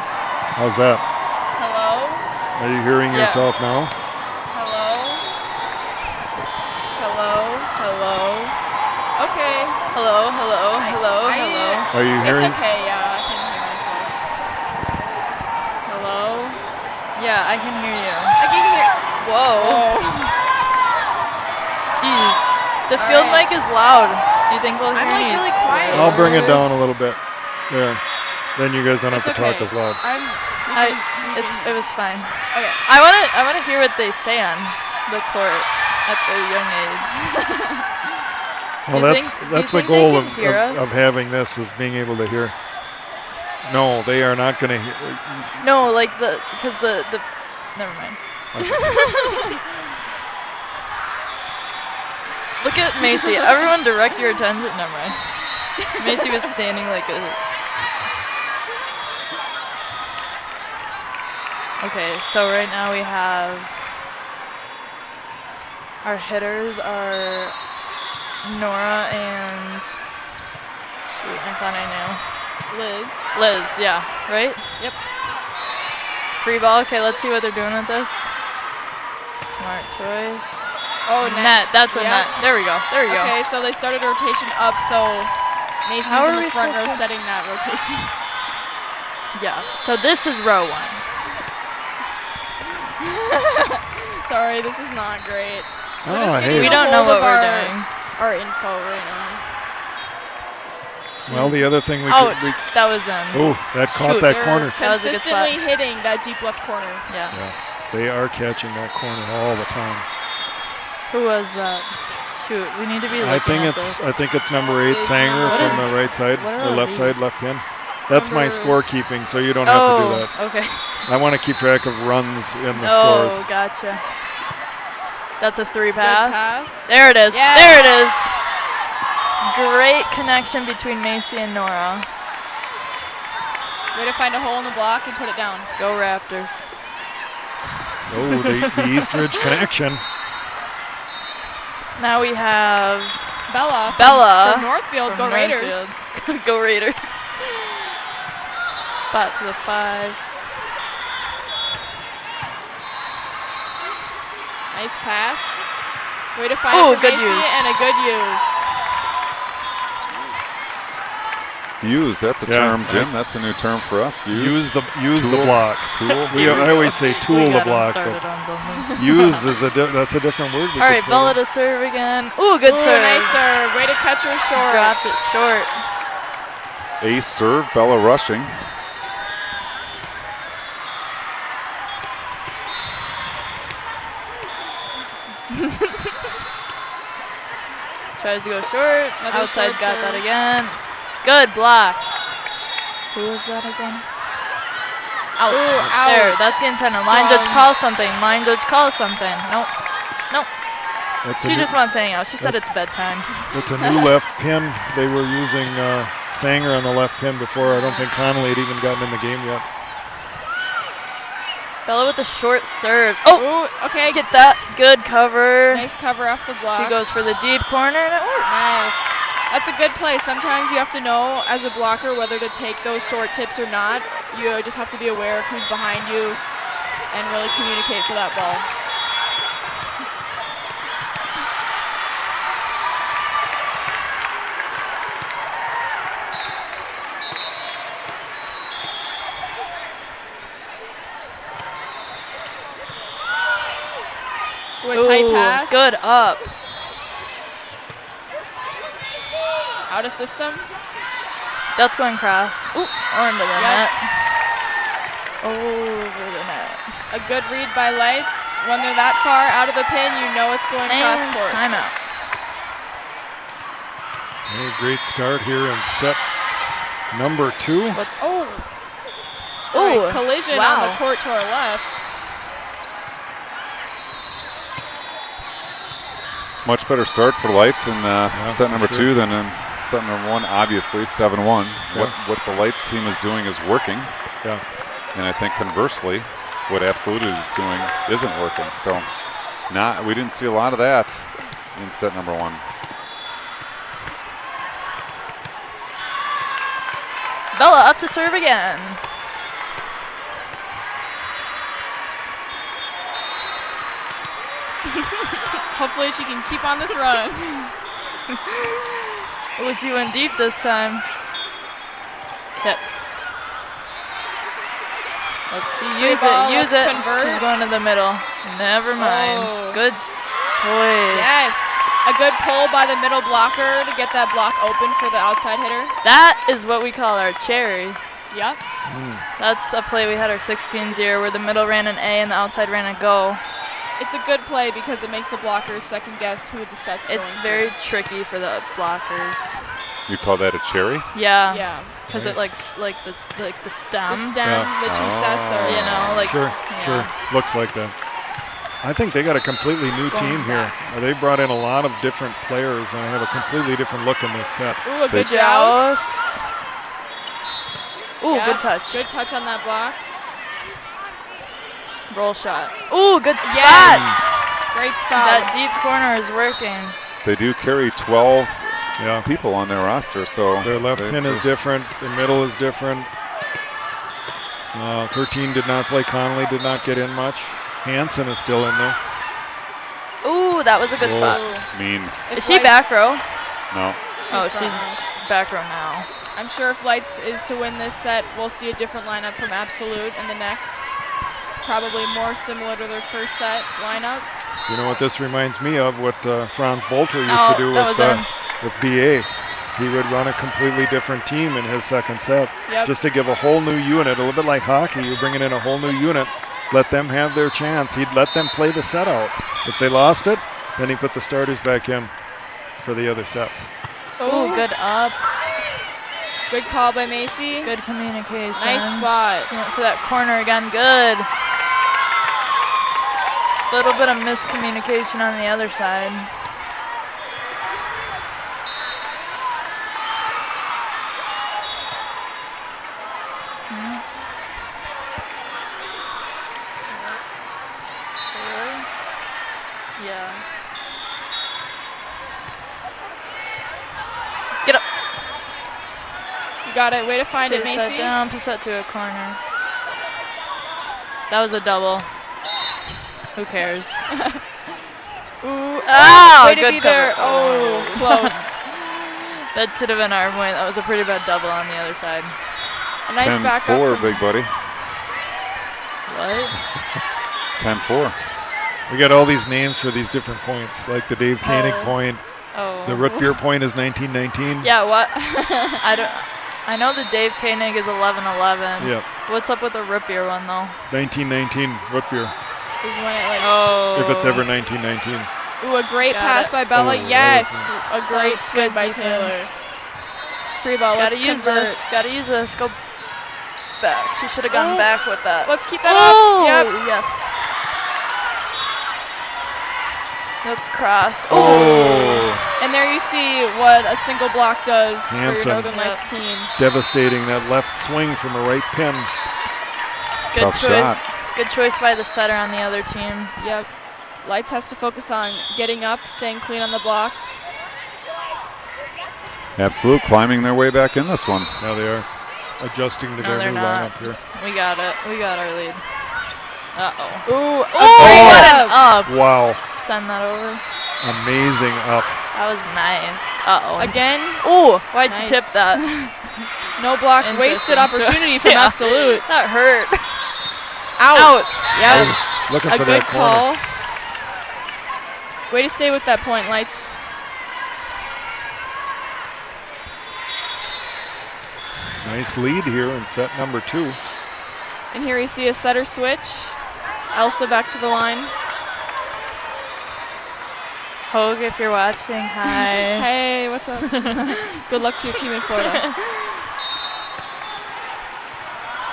Speaker 2: How's that?
Speaker 4: Hello?
Speaker 2: Are you hearing
Speaker 3: Yeah.
Speaker 2: yourself now?
Speaker 4: Hello? Hello? Hello? Okay.
Speaker 3: Hello, hello, hello, hello.
Speaker 2: Are you
Speaker 4: It's
Speaker 2: hearing?
Speaker 4: okay, yeah, I can hear myself. Hello?
Speaker 3: Yeah, I can hear you.
Speaker 4: I can hear.
Speaker 3: Whoa.
Speaker 4: Oh.
Speaker 3: Jeez. The field
Speaker 4: Alright.
Speaker 3: mic is loud. Do you think we'll hear
Speaker 4: I'm, like,
Speaker 3: any
Speaker 4: really quiet.
Speaker 3: swears?
Speaker 2: I'll bring it down a little bit. There. Then you guys don't have
Speaker 4: It's
Speaker 2: to
Speaker 4: okay.
Speaker 2: talk as loud.
Speaker 3: It was fine.
Speaker 4: Okay.
Speaker 3: I wanna hear what they say on the court at their young age.
Speaker 2: Well,
Speaker 3: Do you
Speaker 2: that's
Speaker 3: think-
Speaker 2: the
Speaker 3: do you think
Speaker 2: goal
Speaker 3: they
Speaker 2: of,
Speaker 3: can hear
Speaker 2: of,
Speaker 3: us?
Speaker 2: of having this is being able to hear. No, they are not going to hear.
Speaker 3: No, like because the never mind. Look at Macy. Everyone direct your attention. Never mind. Macy was standing like a. Okay, so right now we have our hitters are Nora and shoot, I thought I knew. Liz, yeah, right?
Speaker 4: Yep.
Speaker 3: Free ball. Okay, let's see what they're doing with this. Smart choice.
Speaker 4: Oh,
Speaker 3: Net. That's a
Speaker 4: Yep.
Speaker 3: net. There we go. There we go.
Speaker 4: Okay, so they started rotation up, so Macy's
Speaker 3: How are
Speaker 4: in
Speaker 3: we
Speaker 4: the front row
Speaker 3: supposed to-
Speaker 4: setting that rotation.
Speaker 3: Yeah. So this is row one.
Speaker 4: Sorry, this is not great. We're
Speaker 2: Oh,
Speaker 4: just getting
Speaker 2: hey.
Speaker 3: We
Speaker 4: a
Speaker 3: don't know
Speaker 4: hold
Speaker 3: what
Speaker 4: of
Speaker 3: we're
Speaker 4: our,
Speaker 3: doing.
Speaker 4: our info right now.
Speaker 2: Well, the other thing we
Speaker 3: Ouch.
Speaker 2: could.
Speaker 3: That was in.
Speaker 2: Oh, that caught
Speaker 3: Shoot.
Speaker 2: that
Speaker 4: They're
Speaker 2: corner.
Speaker 3: That was a good spot.
Speaker 4: consistently hitting that deep left corner.
Speaker 3: Yeah.
Speaker 2: Yeah, they are catching that corner all the time.
Speaker 3: Who was that? Shoot, we need to be looking
Speaker 2: I think
Speaker 3: at
Speaker 2: it's
Speaker 3: this.
Speaker 2: number 8,
Speaker 4: Is
Speaker 2: Sanger
Speaker 4: number-
Speaker 2: from
Speaker 3: What is-
Speaker 2: the right side,
Speaker 3: what are
Speaker 2: or
Speaker 3: all
Speaker 2: left side,
Speaker 3: these?
Speaker 2: left pin. That's my
Speaker 4: Number-
Speaker 2: scorekeeping, so you don't have to do
Speaker 3: Oh,
Speaker 2: that.
Speaker 3: okay.
Speaker 2: I want to keep track of runs in the
Speaker 3: Oh,
Speaker 2: scores.
Speaker 3: gotcha. That's a 3
Speaker 4: Good
Speaker 3: pass.
Speaker 4: pass.
Speaker 3: There it is.
Speaker 4: Yes.
Speaker 3: There it is. Great connection between Macy and Nora.
Speaker 4: Way to find a hole in the block and put it down.
Speaker 3: Go Raptors.
Speaker 2: Oh, the Eastridge connection.
Speaker 3: Now we have
Speaker 4: Bella.
Speaker 3: Bella
Speaker 4: From Northfield.
Speaker 3: from
Speaker 4: Go Raiders.
Speaker 3: Northfield. Go Raiders. Spot to the 5.
Speaker 4: Nice pass. Way to find
Speaker 3: Ooh,
Speaker 4: it for
Speaker 3: good
Speaker 4: Macy
Speaker 3: use.
Speaker 4: and a good use.
Speaker 1: Use, that's a
Speaker 2: Yeah.
Speaker 1: term, Jim. That's a new term for us.
Speaker 2: Use the
Speaker 1: Tool.
Speaker 2: block.
Speaker 1: Tool.
Speaker 2: I always say tool
Speaker 3: We
Speaker 2: the
Speaker 3: got 'em
Speaker 2: block,
Speaker 3: started
Speaker 2: but
Speaker 3: on something.
Speaker 2: use is that's a different word. we
Speaker 3: All
Speaker 2: could
Speaker 3: right,
Speaker 2: put
Speaker 3: Bella
Speaker 2: in.
Speaker 3: to serve again. Ooh, good
Speaker 4: Ooh,
Speaker 3: serve.
Speaker 4: nice serve. Way to catch her short.
Speaker 3: Dropped it short.
Speaker 1: Ace serve, Bella rushing.
Speaker 3: Tries to go short.
Speaker 4: Another
Speaker 3: Outside's
Speaker 4: short
Speaker 3: got
Speaker 4: serve.
Speaker 3: that again. Good block. Who was that again? Ouch.
Speaker 4: Ooh, ouch.
Speaker 3: There, that's the antenna. Line judge
Speaker 4: From-
Speaker 3: calls something. Line judge calls something. Nope. Nope.
Speaker 2: That's
Speaker 3: She
Speaker 2: a
Speaker 3: just
Speaker 2: new,
Speaker 3: wants anything else. She said it's bedtime.
Speaker 2: that's a new left pin. They were using Sanger on the left pin before. I don't think Connolly had even gotten in the game yet.
Speaker 3: Bella with the short serves. Oh,
Speaker 4: Ooh, okay.
Speaker 3: get that. Good cover.
Speaker 4: Nice cover off the block.
Speaker 3: She goes for the deep corner and it works.
Speaker 4: Nice. That's a good play. Sometimes you have to know as a blocker whether to take those short tips or not. You just have to be aware of who's behind you and really communicate for that ball. Ooh, a tight
Speaker 3: Ooh,
Speaker 4: pass.
Speaker 3: good up.
Speaker 4: Out of system.
Speaker 3: That's going cross. Ooh, or into the
Speaker 4: Yep.
Speaker 3: net. Over the net.
Speaker 4: A good read by Lights. When they're that far out of the pin, you know it's going cross
Speaker 3: And
Speaker 4: court.
Speaker 3: timeout.
Speaker 2: Hey, great start here in set number 2.
Speaker 3: What's
Speaker 4: Oh. Sorry,
Speaker 3: Ooh,
Speaker 4: collision
Speaker 3: wow.
Speaker 4: on the court to our left.
Speaker 1: Much better start for Lights in set number
Speaker 2: sure.
Speaker 1: 2 than in Set number 1, obviously 7-1.
Speaker 2: Okay.
Speaker 1: What the Lights team is doing is working.
Speaker 2: Yeah.
Speaker 1: And I think conversely, what Absolute is doing isn't working. So we didn't see a lot of that in set number 1.
Speaker 3: Bella up to serve again.
Speaker 4: Hopefully she can keep on this run.
Speaker 3: I wish she went deep this time. Tip. Let's see. Use
Speaker 4: ball,
Speaker 3: it. Use
Speaker 4: let's
Speaker 3: it.
Speaker 4: convert.
Speaker 3: She's going to the middle. Never mind.
Speaker 4: Oh.
Speaker 3: Good choice.
Speaker 4: Yes. A good pull by the middle blocker to get that block open for the outside hitter.
Speaker 3: That is what we call our cherry.
Speaker 4: Yep.
Speaker 3: That's a play we had our 16s here where the middle ran an A and the outside ran a go.
Speaker 4: It's a good play because it makes the blockers second guess who the set's
Speaker 3: It's
Speaker 4: going
Speaker 3: very
Speaker 4: to.
Speaker 3: tricky for the blockers.
Speaker 1: You call that a cherry?
Speaker 3: Yeah.
Speaker 4: Yeah.
Speaker 3: Because it like the stem.
Speaker 4: The stem,
Speaker 2: Yeah.
Speaker 4: the two sets are.
Speaker 3: You know, like
Speaker 2: Sure,
Speaker 3: yeah.
Speaker 2: sure. Looks like that. I think they got a completely new
Speaker 3: Going
Speaker 2: team here. They brought in a lot of different players and have a completely different look in this set.
Speaker 4: Ooh, a good joust.
Speaker 3: Joust. Ooh,
Speaker 4: Yeah,
Speaker 3: good touch.
Speaker 4: Good touch on that block.
Speaker 3: Roll shot. Ooh, good spot.
Speaker 4: Yes. Great spot.
Speaker 3: That deep corner is working.
Speaker 1: They do carry 12
Speaker 2: Yeah.
Speaker 1: people on their roster, so
Speaker 2: Their left pin is different. Their middle is different. 13 did not play. Connolly did not get in much. Hansen is still in there.
Speaker 3: Ooh, that was a good spot.
Speaker 1: mean.
Speaker 4: If
Speaker 3: Is she
Speaker 4: Lights-
Speaker 3: back row?
Speaker 1: No.
Speaker 3: Oh,
Speaker 4: front
Speaker 3: she's
Speaker 4: row.
Speaker 3: back row now.
Speaker 4: I'm sure if Lights is to win this set, we'll see a different lineup from Absolute in the next. Probably more similar to their first set lineup.
Speaker 2: You know what this reminds me of? What Franz Bolter used
Speaker 3: Oh,
Speaker 2: to do
Speaker 3: that was in.
Speaker 2: with BA. He would run a completely different team in his second set.
Speaker 4: Yep.
Speaker 2: Just to give a whole new unit, a little bit like hockey. You're bringing in a whole new unit. Let them have their chance. He'd let them play the set out. If they lost it, then he put the starters back in for the other sets.
Speaker 3: Ooh, good up.
Speaker 4: Good call by Macy.
Speaker 3: Good communication.
Speaker 4: Nice spot.
Speaker 3: She went for that corner again. Good. Little bit of miscommunication on the other side. Yeah. Get up.
Speaker 4: You got it. Way to find it,
Speaker 3: Push that
Speaker 4: Macy.
Speaker 3: down, push that to a corner. That was a double. Who cares?
Speaker 4: Ooh.
Speaker 3: Oh,
Speaker 4: way to
Speaker 3: good
Speaker 4: be there.
Speaker 3: cover.
Speaker 4: Oh, close.
Speaker 3: That should have been our point. That was a pretty bad double on the other side.
Speaker 4: A nice backup.
Speaker 1: 10-4,
Speaker 4: from-
Speaker 1: big buddy.
Speaker 3: What?
Speaker 1: 10-4.
Speaker 2: We got all these names for these different points, like the Dave Koenig
Speaker 3: Oh.
Speaker 2: point.
Speaker 3: Oh.
Speaker 2: The root beer point is 1919.
Speaker 3: Yeah, what? I know the Dave Koenig is 11-11.
Speaker 2: Yep.
Speaker 3: What's up with the root beer one though?
Speaker 2: 1919 root beer,
Speaker 4: Is when it like.
Speaker 3: Oh.
Speaker 2: if it's ever 1919.
Speaker 4: Ooh, a great
Speaker 3: Got
Speaker 4: pass
Speaker 3: it.
Speaker 4: by Bella.
Speaker 2: Oh, that
Speaker 4: Yes.
Speaker 2: was
Speaker 4: A great
Speaker 3: Nice,
Speaker 4: spin
Speaker 3: good
Speaker 4: by
Speaker 3: defense.
Speaker 4: Taylor. Free ball.
Speaker 3: Gotta
Speaker 4: Let's
Speaker 3: use
Speaker 4: convert.
Speaker 3: this. Gotta use this. Go back. She should have gone
Speaker 4: Oh.
Speaker 3: back with that.
Speaker 4: Let's keep that
Speaker 3: Oh,
Speaker 4: up. Yep.
Speaker 3: yes. Let's cross.
Speaker 2: Oh,
Speaker 4: And there you see what a single block does for
Speaker 2: Hansen.
Speaker 4: your Northern
Speaker 3: Yep.
Speaker 4: Lights team.
Speaker 2: devastating. That left swing from a right pin.
Speaker 3: Good
Speaker 1: Tough
Speaker 3: choice. Good choice by the setter on the other team.
Speaker 4: Yep. Lights has to focus on getting up, staying clean on the blocks.
Speaker 1: Absolute climbing their way back in this one.
Speaker 2: Now they are adjusting to
Speaker 3: No,
Speaker 2: their
Speaker 3: they're
Speaker 2: new
Speaker 3: not.
Speaker 2: lineup here.
Speaker 3: We got it. We got our lead. Uh-oh.
Speaker 4: Ooh,
Speaker 3: Oh,
Speaker 4: great
Speaker 3: what
Speaker 4: up.
Speaker 3: an up.
Speaker 2: Wow,
Speaker 3: Send that over.
Speaker 2: amazing up.
Speaker 3: That was nice. Uh-oh.
Speaker 4: Again,
Speaker 3: Ooh, why'd you
Speaker 4: Nice.
Speaker 3: tip that?
Speaker 4: no block, wasted
Speaker 3: Interesting.
Speaker 4: opportunity from
Speaker 3: Yeah.
Speaker 4: Absolute.
Speaker 3: That hurt.
Speaker 4: Out. Yes.
Speaker 2: Looking
Speaker 4: A
Speaker 2: for
Speaker 4: good
Speaker 2: that corner.
Speaker 4: call. Way to stay with that point, Lights.
Speaker 2: Nice lead here in set number 2.
Speaker 4: And here you see a setter switch. Elsa back to the line.
Speaker 3: Hogue, if you're watching, hi.
Speaker 4: Hey, what's up? Good luck to your team in Florida.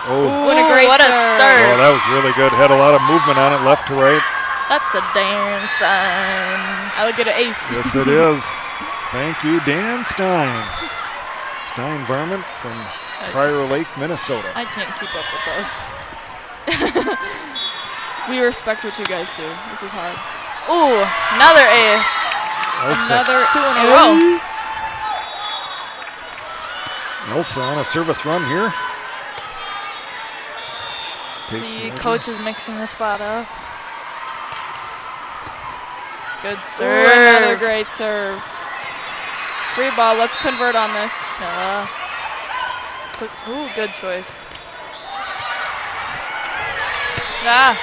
Speaker 2: Oh,
Speaker 4: What a great
Speaker 3: what a
Speaker 4: serve.
Speaker 3: serve.
Speaker 2: oh, that was really good. Had a lot of movement on it, left to right.
Speaker 3: That's a darn sign.
Speaker 4: Alligator ace.
Speaker 2: Yes, it is. Thank you, Dan Stein. Stein Varmint from Prior Lake, Minnesota.
Speaker 3: I can't keep up with this.
Speaker 4: We respect what you guys do. This is hard.
Speaker 3: Ooh, another ace.
Speaker 4: Another
Speaker 3: 2 in a row.
Speaker 4: ace.
Speaker 2: Elsa on a service run here. Takes
Speaker 3: See,
Speaker 2: measure.
Speaker 3: coach is mixing the spot up. Good
Speaker 4: Ooh,
Speaker 3: serve.
Speaker 4: another great serve. Free ball. Let's convert on this.
Speaker 3: Ooh, good choice. Ah.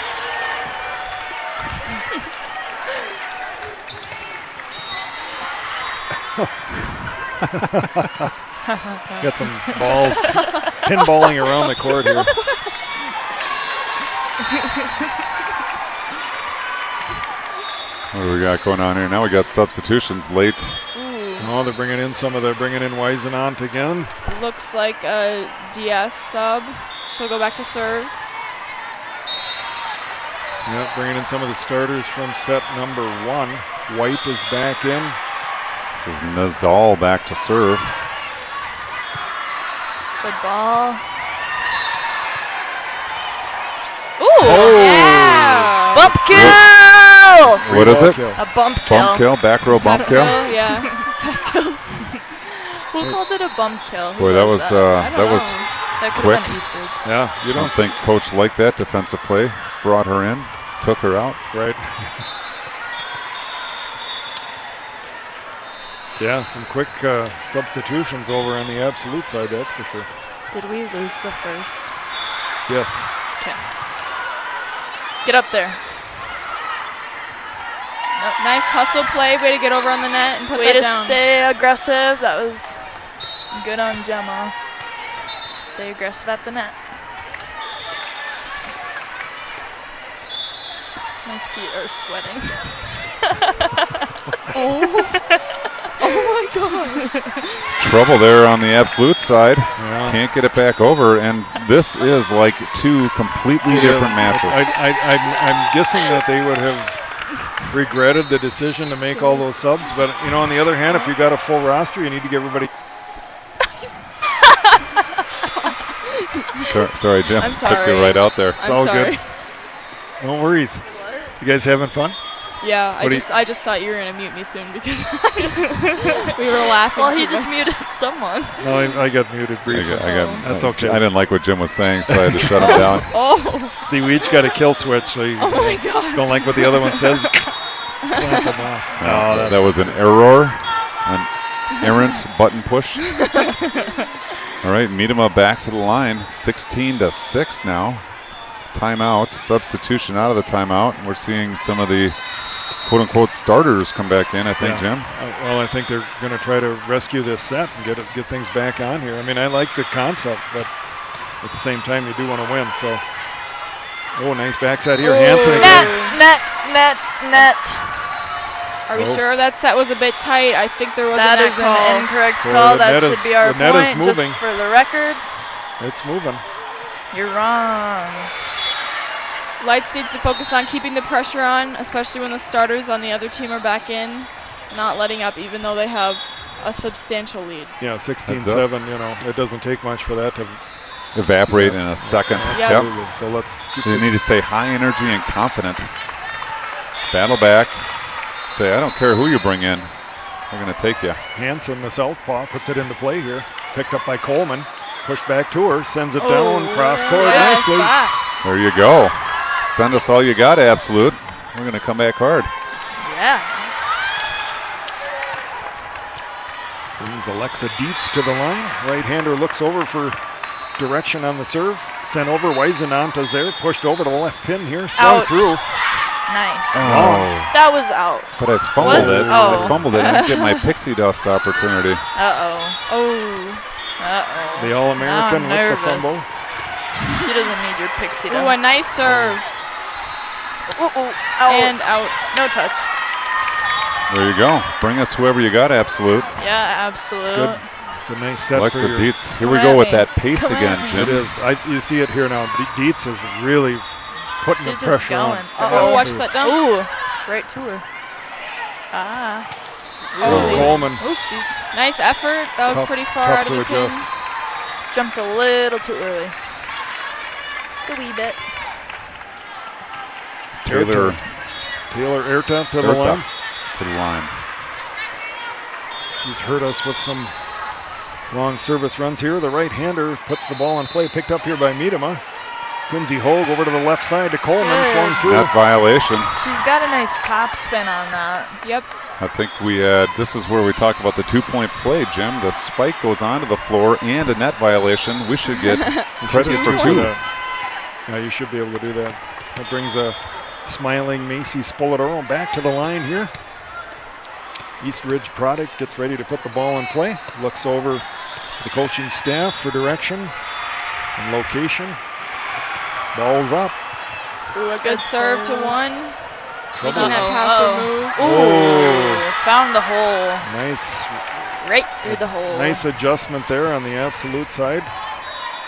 Speaker 2: Got some balls pinballing around the court here.
Speaker 1: What do we got going on here? Now we got substitutions late.
Speaker 2: Oh, they're bringing in Weisenant again.
Speaker 4: Looks like a DS sub. She'll go back to serve.
Speaker 2: Yep, bringing in some of the starters from set number 1. White is back in.
Speaker 1: This is Nazal back to serve.
Speaker 3: Good ball. Ooh.
Speaker 2: Oh.
Speaker 4: Yeah.
Speaker 3: Bump kill.
Speaker 1: What is
Speaker 2: Ball
Speaker 1: it?
Speaker 2: kill.
Speaker 3: A bump kill.
Speaker 1: Bump kill, back row bump kill.
Speaker 4: Pascal, yeah. Pascal.
Speaker 3: Who called it a bump kill? Who
Speaker 1: Boy, that was
Speaker 4: I don't
Speaker 1: that was
Speaker 4: know.
Speaker 3: that could
Speaker 1: quick.
Speaker 3: have been Eastridge.
Speaker 2: Yeah, you
Speaker 1: I don't
Speaker 2: don't
Speaker 1: think coach liked that defensive play. Brought her in, took her out.
Speaker 2: right. Yeah, some quick substitutions over on the absolute side, that's for sure.
Speaker 3: Did we lose the first?
Speaker 2: Yes.
Speaker 3: Okay. Get up there.
Speaker 4: Nice hustle play. Way to get over on the net and put
Speaker 3: Way
Speaker 4: that
Speaker 3: to
Speaker 4: down.
Speaker 3: stay aggressive. That was good on Gemma. Stay aggressive at the net. My feet are sweating.
Speaker 4: Oh my gosh.
Speaker 1: Trouble there on the absolute side.
Speaker 2: Yeah.
Speaker 1: Can't get it back over, and this is like 2 completely different matches.
Speaker 2: I'm guessing that they would have regretted the decision to make all those subs, but you know, on the other hand, if you got a full roster, you need to give everybody.
Speaker 1: Sorry, Jim.
Speaker 4: I'm
Speaker 1: Took you
Speaker 4: sorry.
Speaker 1: right out there.
Speaker 4: I'm
Speaker 2: all
Speaker 4: sorry.
Speaker 2: good. No worries. You guys having fun?
Speaker 4: Yeah,
Speaker 2: What do you-
Speaker 4: I just thought you were gonna mute me soon because we were laughing.
Speaker 3: Well,
Speaker 4: too
Speaker 3: he just
Speaker 4: much.
Speaker 3: muted someone.
Speaker 2: No, I got muted briefly. That's okay.
Speaker 1: I didn't like what Jim was saying, so I had to shut him down.
Speaker 4: Oh,
Speaker 2: See, we each got a kill switch, so you
Speaker 4: oh my gosh.
Speaker 2: don't like what the other one says. Clamp them off.
Speaker 1: No, that was an error, an errant button push. All right, Miedema back to the line, 16-6 now. Timeout, substitution out of the timeout. We're seeing some of the quote-unquote starters come back in, I think, Jim.
Speaker 2: Well, I think they're going to try to rescue this set and get things back on here. I mean, I like the concept, but at the same time, you do want to win. So, oh, nice backside here. Hansen again.
Speaker 3: Net.
Speaker 4: Are we
Speaker 2: Oh.
Speaker 4: sure that set was a bit tight? I think there was
Speaker 3: That
Speaker 4: a net
Speaker 3: is
Speaker 4: call.
Speaker 3: an incorrect
Speaker 2: Well,
Speaker 3: call.
Speaker 2: the
Speaker 3: That
Speaker 2: net
Speaker 3: should
Speaker 2: is-
Speaker 3: be our
Speaker 2: the net is
Speaker 3: point.
Speaker 2: moving.
Speaker 3: Just for the record,
Speaker 2: It's moving.
Speaker 3: you're wrong.
Speaker 4: Lights needs to focus on keeping the pressure on, especially when the starters on the other team are back in, not letting up even though they have a substantial lead.
Speaker 2: Yeah, 16-7, you know, it doesn't take much for that to
Speaker 1: Evaporate in a second.
Speaker 4: Yeah.
Speaker 1: Yep.
Speaker 2: absolutely. So let's keep
Speaker 1: They need to stay high energy and confident. Battle back. Say, I don't care who you bring in. We're going to take you.
Speaker 2: Hansen, the southpaw, puts it into play here. Picked up by Coleman. Pushed back to her. Sends it down. Cross court
Speaker 3: Nice
Speaker 2: nicely.
Speaker 3: spot.
Speaker 1: There you go. Send us all you got, Absolute. We're going to come back hard.
Speaker 3: Yeah.
Speaker 2: Brings Alexa Dietz to the line. Right-hander looks over for direction on the serve. Sent over. Weisenant is there. Pushed over to the left pin here. Swung
Speaker 3: Ouch.
Speaker 2: through.
Speaker 3: Nice.
Speaker 1: Oh.
Speaker 3: That was out.
Speaker 1: But I fumbled
Speaker 3: What?
Speaker 1: it.
Speaker 3: Oh.
Speaker 1: I fumbled it. I didn't get my pixie dust opportunity.
Speaker 3: Uh-oh. Uh-oh.
Speaker 2: The All-American
Speaker 3: Now I'm
Speaker 2: with the fumble.
Speaker 3: nervous. She doesn't need your pixie dust.
Speaker 4: Ooh, a nice serve.
Speaker 3: Out.
Speaker 4: And out.
Speaker 3: No touch.
Speaker 1: There you go. Bring us whoever you got, Absolute.
Speaker 3: Yeah, absolute.
Speaker 2: It's good. It's a nice set
Speaker 1: Alexa
Speaker 2: for your...
Speaker 1: Dietz. Here we
Speaker 3: Come
Speaker 1: go
Speaker 3: at
Speaker 1: with
Speaker 3: me.
Speaker 1: that pace
Speaker 3: Come
Speaker 1: again,
Speaker 3: at
Speaker 1: Jim.
Speaker 2: It is. You see it here now. Dietz is really putting
Speaker 3: She's
Speaker 2: the
Speaker 3: just
Speaker 2: pressure on.
Speaker 3: going.
Speaker 2: Fast
Speaker 4: Oh, watch
Speaker 2: moves.
Speaker 4: that down.
Speaker 3: Ooh, right to her. Ah. Oopsies.
Speaker 2: Coleman.
Speaker 3: Oopsies.
Speaker 4: Nice effort. That was
Speaker 2: Tough-
Speaker 4: pretty far
Speaker 2: tough
Speaker 4: out of
Speaker 2: to
Speaker 4: the pin.
Speaker 2: adjust.
Speaker 3: Jumped a little too early. Just a wee bit.
Speaker 1: Taylor
Speaker 2: Taylor Erta to the line.
Speaker 1: to the line.
Speaker 2: She's hurt us with some long service runs here. The right-hander puts the ball in play, picked up here by Miedema. Quincy Hogue over to the left side to Coleman,
Speaker 3: Good.
Speaker 2: swung through.
Speaker 1: Net violation.
Speaker 3: She's got a nice top spin on that.
Speaker 4: Yep.
Speaker 1: I think we had, this is where we talk about the 2-point play, Jim. The spike goes onto the floor and a net violation. We should get credit for 2.
Speaker 2: Yeah, you should be able to do that. That brings a smiling Macy Spoladoro back to the line here. East Ridge product gets ready to put the ball in play. Looks over the coaching staff for direction and location. Ball's up.
Speaker 4: Ooh, a good serve to one.
Speaker 2: Trouble.
Speaker 4: Making that passer move.
Speaker 3: Ooh, found the hole.
Speaker 2: Nice,
Speaker 3: Right through the hole.
Speaker 2: nice adjustment there on the absolute side.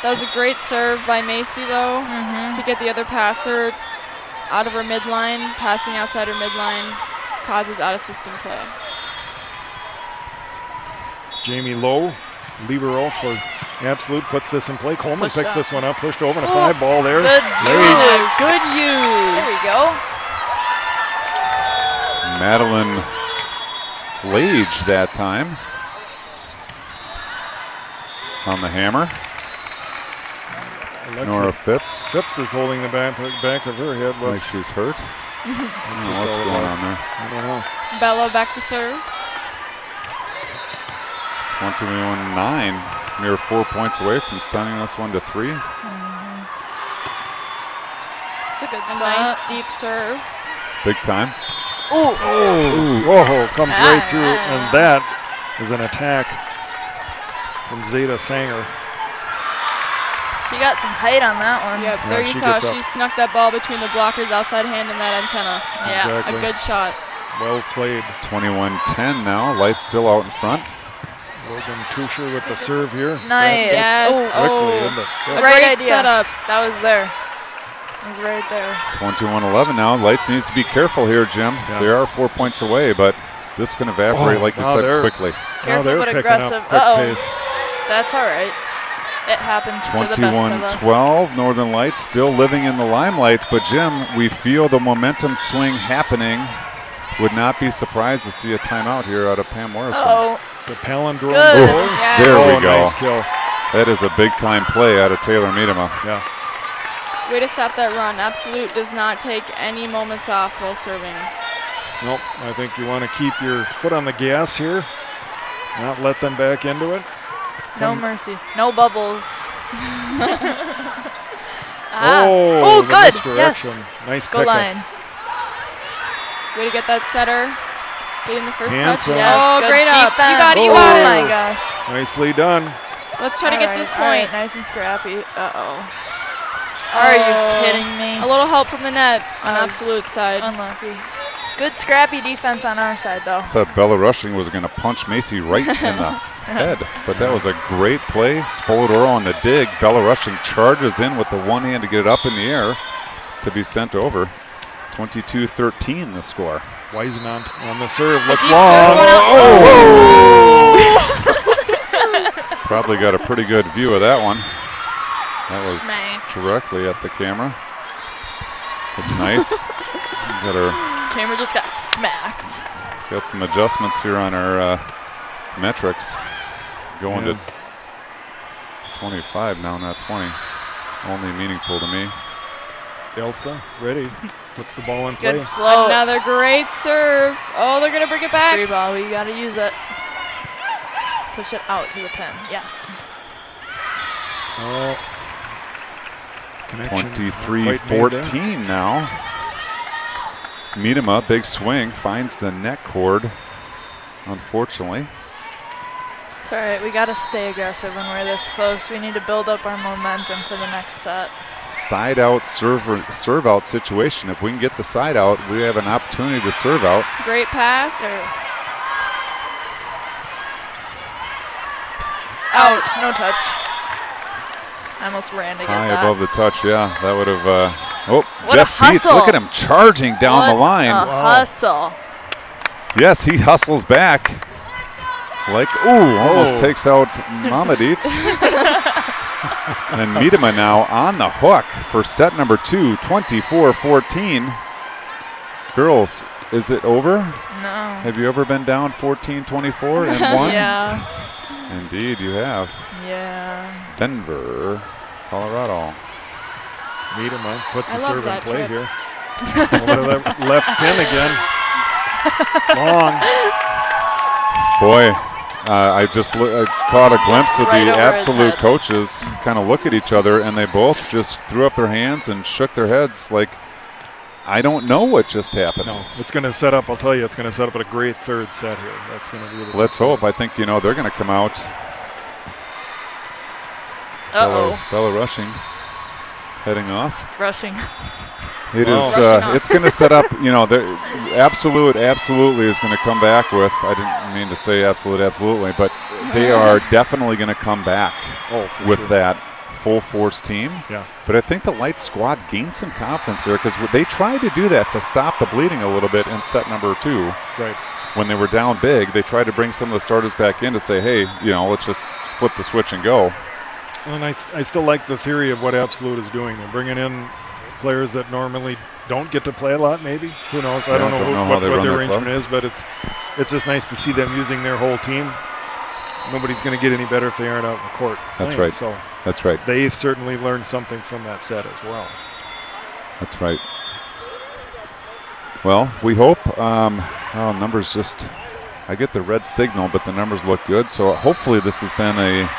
Speaker 4: That was a great serve by Macy, though,
Speaker 3: Mm-hmm.
Speaker 4: to get the other passer out of her midline. Passing outside her midline causes out-of-system play.
Speaker 2: Jamie Lowe, libero for absolute, puts this in play. Coleman
Speaker 3: Push
Speaker 2: picks
Speaker 3: up.
Speaker 2: this one up, pushed over, and a 5 ball there.
Speaker 3: Good
Speaker 2: Late.
Speaker 3: use.
Speaker 4: Good use.
Speaker 3: There we go.
Speaker 1: Madeline Lage that time on the hammer.
Speaker 2: Alexa
Speaker 1: Nora Phipps.
Speaker 2: Phipps is holding the back of her head.
Speaker 1: Like she's hurt. I don't know what's going on there.
Speaker 2: I don't know.
Speaker 4: Bella back to serve.
Speaker 1: 21-9. Mere 4 points away from sending this one to 3.
Speaker 3: It's a good
Speaker 4: A
Speaker 3: spot.
Speaker 4: nice deep serve.
Speaker 1: Big time.
Speaker 3: Ooh.
Speaker 2: Oh, whoa, comes right through, and that is an attack from Zeta Sanger.
Speaker 3: She got some height on that one.
Speaker 4: Yep,
Speaker 2: Yeah,
Speaker 4: there you
Speaker 2: she
Speaker 4: saw
Speaker 2: gets up.
Speaker 4: she snuck that ball between the blocker's outside hand and that antenna.
Speaker 3: Yeah.
Speaker 2: Exactly.
Speaker 4: A good shot.
Speaker 2: Well played.
Speaker 1: 21-10 now. Lights still out in front.
Speaker 2: Logan Tusher with the serve here.
Speaker 3: Nice.
Speaker 4: Yes.
Speaker 3: Oh,
Speaker 2: Quickly,
Speaker 4: Oh,
Speaker 2: isn't it?
Speaker 4: a
Speaker 2: Yep.
Speaker 3: Great
Speaker 4: great
Speaker 3: idea.
Speaker 4: setup.
Speaker 3: that was there. It was right there.
Speaker 1: 21-11 now. Lights needs to be careful here, Jim.
Speaker 2: Yeah.
Speaker 1: They are 4 points away, but this can evaporate, like you
Speaker 2: now
Speaker 1: said,
Speaker 2: they're-
Speaker 1: quickly.
Speaker 2: Now
Speaker 3: Careful
Speaker 2: they're
Speaker 3: but
Speaker 2: picking
Speaker 3: aggressive.
Speaker 2: up quick
Speaker 3: Uh-oh.
Speaker 2: pace.
Speaker 3: That's all right. It happens to the best of us.
Speaker 1: 21-12. Northern Lights still living in the limelight, but Jim, we feel the momentum swing happening. Would not be surprised to see a timeout here out of Pam Morrison.
Speaker 3: Uh-oh.
Speaker 2: The palindrome
Speaker 3: Good.
Speaker 2: score.
Speaker 4: Yes.
Speaker 1: There we
Speaker 2: Oh,
Speaker 1: go.
Speaker 2: nice kill.
Speaker 1: That is a big-time play out of Taylor Miedema.
Speaker 2: Yeah.
Speaker 4: Way to stop that run. Absolute does not take any moments off while serving.
Speaker 2: Nope. I think you want to keep your foot on the gas here, not let them back into it.
Speaker 3: No mercy. No bubbles.
Speaker 2: Oh, the
Speaker 3: good.
Speaker 2: misdirection.
Speaker 3: Yes.
Speaker 2: Nice
Speaker 3: Go
Speaker 2: pickup.
Speaker 3: line.
Speaker 4: Way to get that setter. Getting the first
Speaker 2: Handsome.
Speaker 4: touch.
Speaker 3: Yes.
Speaker 4: Oh,
Speaker 3: good
Speaker 4: great up. You
Speaker 3: defense.
Speaker 4: got it. You
Speaker 2: Oh.
Speaker 4: got
Speaker 3: Oh
Speaker 4: it.
Speaker 3: my gosh.
Speaker 2: Nicely done.
Speaker 4: Let's try to get this
Speaker 3: All right,
Speaker 4: point.
Speaker 3: nice and scrappy. Uh-oh. Are you kidding me?
Speaker 4: A little help from the net on
Speaker 3: That was
Speaker 4: absolute side.
Speaker 3: Unlucky. Good scrappy defense on our side, though.
Speaker 1: Thought Bella Rushing was going to punch Macy right in the head, but that was a great play. Spoladoro on the dig. Bella Rushing charges in with the one hand to get it up in the air to be sent over. 22-13 the score.
Speaker 2: Wisenant on the serve. Looks
Speaker 4: deep
Speaker 2: long.
Speaker 4: serve going out.
Speaker 2: Oh!
Speaker 1: Probably got a pretty good view of that one. That was
Speaker 3: Smacked.
Speaker 1: directly at the camera. It's nice. Got our
Speaker 3: Camera just got smacked.
Speaker 1: got some adjustments here on our metrics. Going
Speaker 2: Yeah.
Speaker 1: to 25 now, not 20. Only meaningful to me.
Speaker 2: Elsa, ready. Puts the ball in play.
Speaker 3: Good float.
Speaker 4: Another great serve. Oh, they're going to bring it back.
Speaker 3: Free ball. We got to use it. Push it out to the pin. Yes.
Speaker 2: Oh. Connection. Not quite made there.
Speaker 1: 23-14 now. Miedema, big swing, finds the net cord, unfortunately.
Speaker 3: It's all right. We got to stay aggressive when we're this close. We need to build up our momentum for the next set.
Speaker 1: Side out serve out situation. If we can get the side out, we have an opportunity to serve out.
Speaker 4: Great pass.
Speaker 3: Ouch. No touch. I almost ran to get
Speaker 1: High
Speaker 3: that.
Speaker 1: above the touch, yeah. That would have.
Speaker 3: What
Speaker 1: Jeff
Speaker 3: a
Speaker 1: Dietz,
Speaker 3: hustle.
Speaker 1: look at him charging down the
Speaker 3: What
Speaker 1: line.
Speaker 3: a hustle.
Speaker 1: Yes, he hustles back. Almost takes out Mamadits. And Miedema now on the hook for set number 2, 24-14. Girls, is it over?
Speaker 3: No.
Speaker 1: Have you ever been down 14-24 and won?
Speaker 3: Yeah.
Speaker 1: Indeed, you have.
Speaker 3: Yeah.
Speaker 1: Denver, Colorado.
Speaker 2: Miedema puts
Speaker 4: I
Speaker 2: the
Speaker 4: love
Speaker 2: serve in
Speaker 4: that
Speaker 2: play
Speaker 4: trip.
Speaker 2: here. Over to that left pin again. Long.
Speaker 1: Boy, I just caught a glimpse of
Speaker 3: Right
Speaker 1: the
Speaker 3: over his
Speaker 1: absolute
Speaker 3: head.
Speaker 1: coaches kind of look at each other, and they both just threw up their hands and shook their heads like, I don't know what just happened.
Speaker 2: No, it's going to set up, I'll tell you, it's going to set up a great third set here. That's going to really
Speaker 1: Let's hope. I think, they're going to come out. Bella rushing, heading off.
Speaker 3: Rushing.
Speaker 1: It
Speaker 2: Wow.
Speaker 1: is.
Speaker 4: Rushing off.
Speaker 1: It's going to set up. The absolutely is going to come back with. I didn't mean to say absolutely, but they are definitely going to come back
Speaker 2: for
Speaker 1: with
Speaker 2: sure.
Speaker 1: that full force team.
Speaker 2: Yeah.
Speaker 1: But I think the light squad gained some confidence there because they tried to do that to stop the bleeding a little bit in set number 2.
Speaker 2: Right.
Speaker 1: When they were down big, they tried to bring some of the starters back in to say, hey, let's just flip the switch and go.
Speaker 2: And I still like the theory of what Absolute is doing. They're bringing in players that normally don't get to play a lot, maybe. Who knows? I don't know
Speaker 1: how
Speaker 2: what
Speaker 1: they
Speaker 2: their
Speaker 1: run their
Speaker 2: arrangement
Speaker 1: club.
Speaker 2: is, but it's just nice to see them using their whole team. Nobody's going to get any better if they aren't out in the court.
Speaker 1: That's
Speaker 2: playing.
Speaker 1: right.
Speaker 2: So
Speaker 1: That's right.
Speaker 2: they certainly learned something from that set as well.
Speaker 1: That's right. Well, we hope. Numbers just. I get the red signal, but the numbers look good. So hopefully this has been a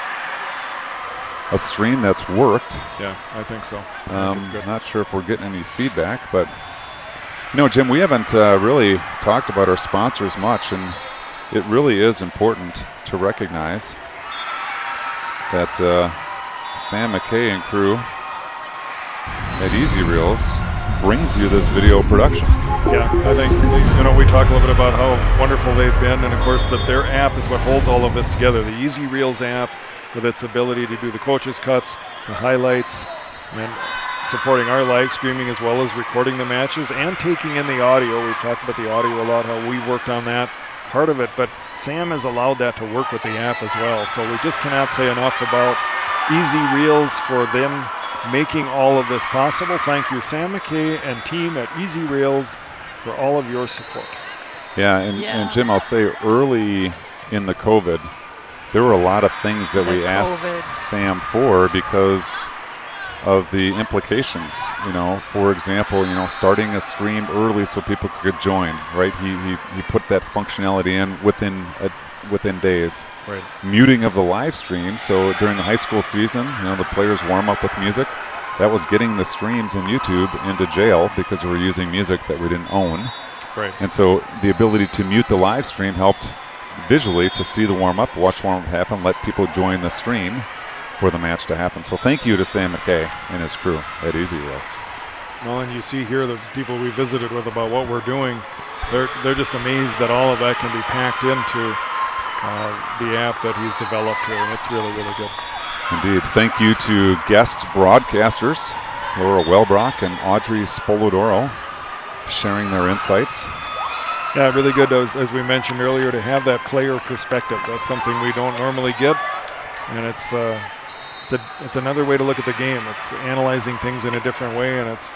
Speaker 1: stream that's worked.
Speaker 2: Yeah, I think so. I think it's good.
Speaker 1: Not sure if we're getting any feedback, but Jim, we haven't really talked about our sponsors much, and it really is important to recognize that Sam McKay and crew at Easy Reels brings you this video production.
Speaker 2: Yeah, I think we talk a little bit about how wonderful they've been, and of course that their app is what holds all of this together. The Easy Reels app, with its ability to do the coaches' cuts, the highlights, and supporting our live streaming as well as recording the matches and taking in the audio. We've talked about the audio a lot, how we worked on that part of it, but Sam has allowed that to work with the app as well. So we just cannot say enough about Easy Reels for them making all of this possible. Thank you, Sam McKay and team at Easy Reels, for all of your support.
Speaker 1: Yeah, and Jim, I'll say early in the COVID, there were a lot of things that we asked Sam for because of the implications. For example, starting a stream early so people could join. Right? He put that functionality in within days.
Speaker 2: Right.
Speaker 1: Muting of the live stream. So during the high school season, the players warm up with music. That was getting the streams in YouTube into jail because we were using music that we didn't own.
Speaker 2: Right.
Speaker 1: And so the ability to mute the live stream helped visually to see the warm-up, watch warm-up happen, let people join the stream for the match to happen. So thank you to Sam McKay and his crew at Easy Reels.
Speaker 2: Well, and you see here the people we visited with about what we're doing, they're just amazed that all of that can be packed into the app that he's developed here, and it's really, really good.
Speaker 1: Indeed. Thank you to guest broadcasters, Laura Welbrock and Audrey Spolidoro, sharing their insights.
Speaker 2: Yeah, really good, as we mentioned earlier, to have that player perspective. That's something we don't normally get, and it's another way to look at the game. It's analyzing things in a different way, and it's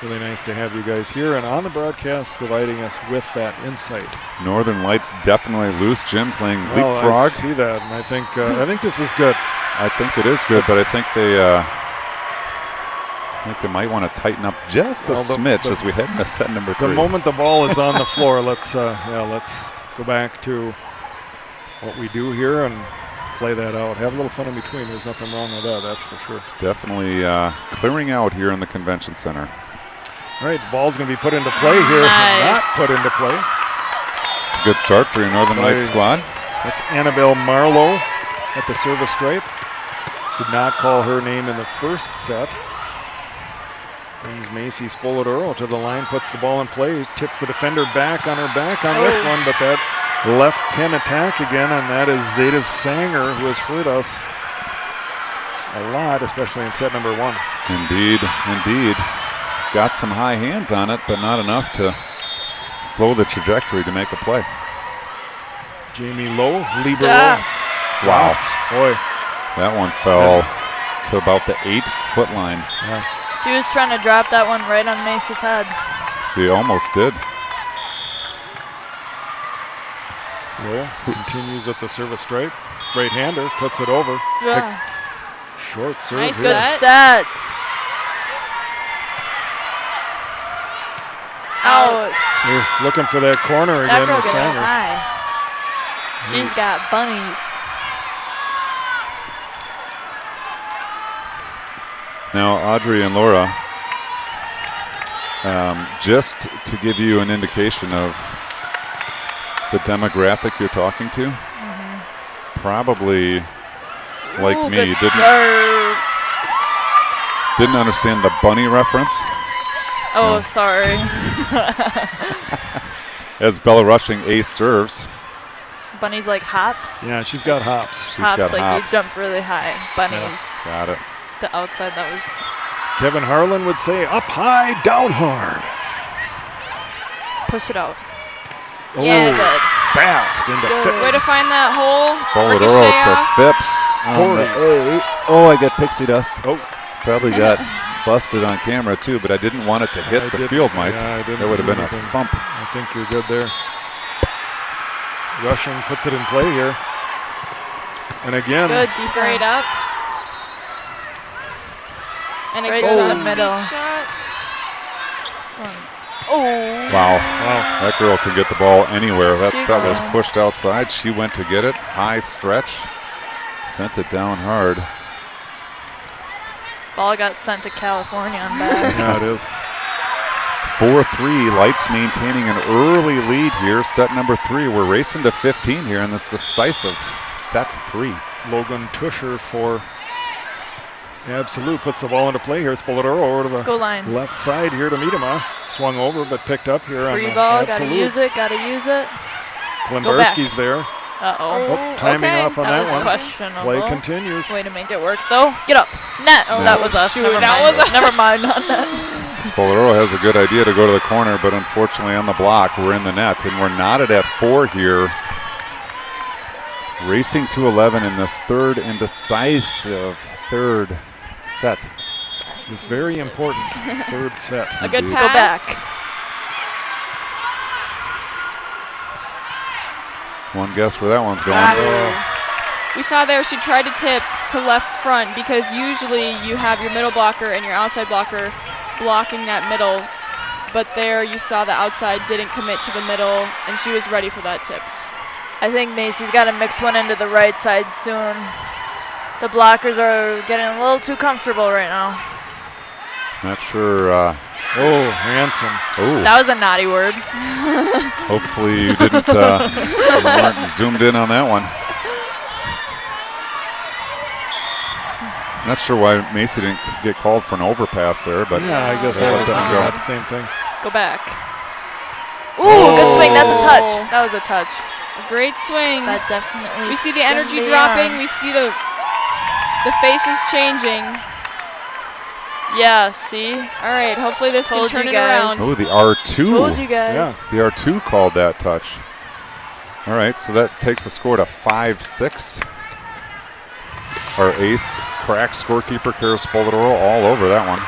Speaker 2: really nice to have you guys here and on the broadcast providing us with that insight.
Speaker 1: Northern Lights definitely loose. Jim playing
Speaker 2: Well,
Speaker 1: leapfrog.
Speaker 2: I see that, and I think this is good.
Speaker 1: I think it is good, but I think they might want to tighten up just a smidge as we head into set number 3.
Speaker 2: The moment the ball is on the floor, let's go back to what we do here and play that out. Have a little fun in between. There's nothing wrong with that, that's for sure.
Speaker 1: Definitely clearing out here in the convention center.
Speaker 2: All right, ball's going to be put into play here.
Speaker 3: Nice.
Speaker 2: Not put into play.
Speaker 1: It's a good start for your Northern Lights squad.
Speaker 2: That's Annabelle Marlowe at the service stripe. Did not call her name in the first set. Brings Macy Spolidoro to the line, puts the ball in play, tips the defender back on this one, but that left pin attack again, and that is Zeta Sanger, who has hurt us a lot, especially in set number 1.
Speaker 1: Indeed. Got some high hands on it, but not enough to slow the trajectory to make a play.
Speaker 2: Jamie Lowe, libero.
Speaker 1: Wow.
Speaker 2: Boy.
Speaker 1: That one fell to about the 8-foot line.
Speaker 2: Yeah.
Speaker 3: She was trying to drop that one right on Macy's head.
Speaker 1: She almost did.
Speaker 2: Lowe continues at the service stripe. Right-hander, puts it over.
Speaker 3: Yeah.
Speaker 2: Short serve.
Speaker 4: Nice
Speaker 2: here.
Speaker 3: Good
Speaker 4: set.
Speaker 3: set. Out.
Speaker 2: They're looking for that corner
Speaker 3: That
Speaker 2: again
Speaker 3: girl
Speaker 2: with
Speaker 3: gets
Speaker 2: Sanger.
Speaker 3: high. She's got bunnies.
Speaker 1: Now, Audrey and Laura, just to give you an indication of the demographic you're talking to, probably like
Speaker 3: Ooh,
Speaker 1: me,
Speaker 3: good serve.
Speaker 1: didn't understand the bunny reference.
Speaker 3: Oh,
Speaker 1: No.
Speaker 3: sorry.
Speaker 1: As Bella Rushing ace serves,
Speaker 3: Bunnies like hops.
Speaker 2: Yeah, she's got hops.
Speaker 1: she's
Speaker 3: Hops
Speaker 1: got
Speaker 3: like
Speaker 1: hops.
Speaker 3: you jump really high. Bunnies.
Speaker 1: Got it.
Speaker 3: The outside, that was
Speaker 2: Kevin Harlan would say up high, down hard.
Speaker 3: push it out.
Speaker 4: Yeah,
Speaker 2: Oh,
Speaker 3: good.
Speaker 2: fast into
Speaker 3: Good.
Speaker 2: Phipps.
Speaker 4: Way to find that hole.
Speaker 1: Spoladoro
Speaker 4: Ricochet
Speaker 1: to
Speaker 4: off.
Speaker 1: Phipps on
Speaker 2: 40.
Speaker 1: the 8. Oh, I got pixie dust.
Speaker 2: Oh.
Speaker 1: Probably got busted on camera too, but I didn't want it to hit
Speaker 2: I
Speaker 1: the
Speaker 2: didn't-
Speaker 1: field, Mike.
Speaker 2: yeah, I didn't
Speaker 1: That would have
Speaker 2: see
Speaker 1: been a
Speaker 2: anything.
Speaker 1: thump.
Speaker 2: I think you're good there. Rushing puts it in play here. And again,
Speaker 3: Good defense.
Speaker 4: Great up. And it
Speaker 3: Right
Speaker 4: goes
Speaker 3: to
Speaker 4: on
Speaker 3: the
Speaker 4: a
Speaker 3: middle.
Speaker 4: sweet shot.
Speaker 3: It's going- Oh.
Speaker 1: Wow.
Speaker 2: wow.
Speaker 1: That girl can get the ball anywhere. That
Speaker 3: She
Speaker 1: set was
Speaker 3: can.
Speaker 1: pushed outside. She went to get it. High stretch. Sent it down hard.
Speaker 3: Ball got sent to California on that.
Speaker 2: Yeah, it is.
Speaker 1: 4-3. Lights maintaining an early lead here. Set number 3. We're racing to 15 here in this decisive set 3.
Speaker 2: Logan Tusher for Absolute puts the ball into play here. Spoladoro over to the
Speaker 3: Goal line.
Speaker 2: left side here to Miedema. Swung over but picked up here on
Speaker 3: Free
Speaker 2: the
Speaker 3: ball, gotta
Speaker 2: Absolute.
Speaker 3: use it, gotta use it.
Speaker 2: Klimberski's there.
Speaker 3: Uh-oh.
Speaker 2: Oh, timing
Speaker 4: okay.
Speaker 2: off on
Speaker 3: That
Speaker 2: that,
Speaker 3: was
Speaker 2: one.
Speaker 3: questionable.
Speaker 2: Play continues.
Speaker 3: Way to make it work, though. Get up. Net.
Speaker 4: Oh,
Speaker 3: that was us.
Speaker 4: shoot,
Speaker 3: Never
Speaker 4: that
Speaker 3: mind.
Speaker 4: was us.
Speaker 3: Never mind. Not net.
Speaker 1: Spoladoro has a good idea to go to the corner, but unfortunately on the block, we're in the net, and we're knotted at 4 here. Racing to 11 in this third and decisive third set.
Speaker 2: It's very important. Third set.
Speaker 4: A good
Speaker 1: Indeed.
Speaker 4: pass.
Speaker 3: Go back.
Speaker 1: One guess where that one's going.
Speaker 4: We saw there she tried to tip to left front because usually you have your middle blocker and your outside blocker blocking that middle. But there you saw the outside didn't commit to the middle and she was ready for that tip.
Speaker 3: I think Macy's got to mix one into the right side soon. The blockers are getting a little too comfortable right now.
Speaker 1: Not sure.
Speaker 2: Oh, handsome.
Speaker 1: Oh,
Speaker 3: That was a naughty word.
Speaker 1: hopefully you didn't. You weren't zoomed in on that one. Not sure why Macy didn't get called for an overpass there, but
Speaker 2: Yeah, I guess
Speaker 1: That
Speaker 2: I
Speaker 1: was
Speaker 2: was
Speaker 1: not
Speaker 2: thinking
Speaker 1: good.
Speaker 2: about the same thing.
Speaker 3: Go back. Ooh, good swing. That's a touch.
Speaker 4: Oh.
Speaker 3: That was a touch.
Speaker 4: A great swing.
Speaker 3: That definitely.
Speaker 4: We see the
Speaker 3: stung
Speaker 4: energy
Speaker 3: the
Speaker 4: dropping.
Speaker 3: arms.
Speaker 4: We see the faces changing.
Speaker 3: Yeah, see?
Speaker 4: All right, hopefully this can
Speaker 3: Told
Speaker 4: turn
Speaker 3: you
Speaker 4: it
Speaker 3: guys.
Speaker 4: around.
Speaker 1: oh, the R2.
Speaker 3: Told you guys.
Speaker 2: Yeah.
Speaker 1: The R2 called that touch. All right, so that takes the score to 5-6. Our ace crack scorekeeper, Kara Spoladoro, all over that one.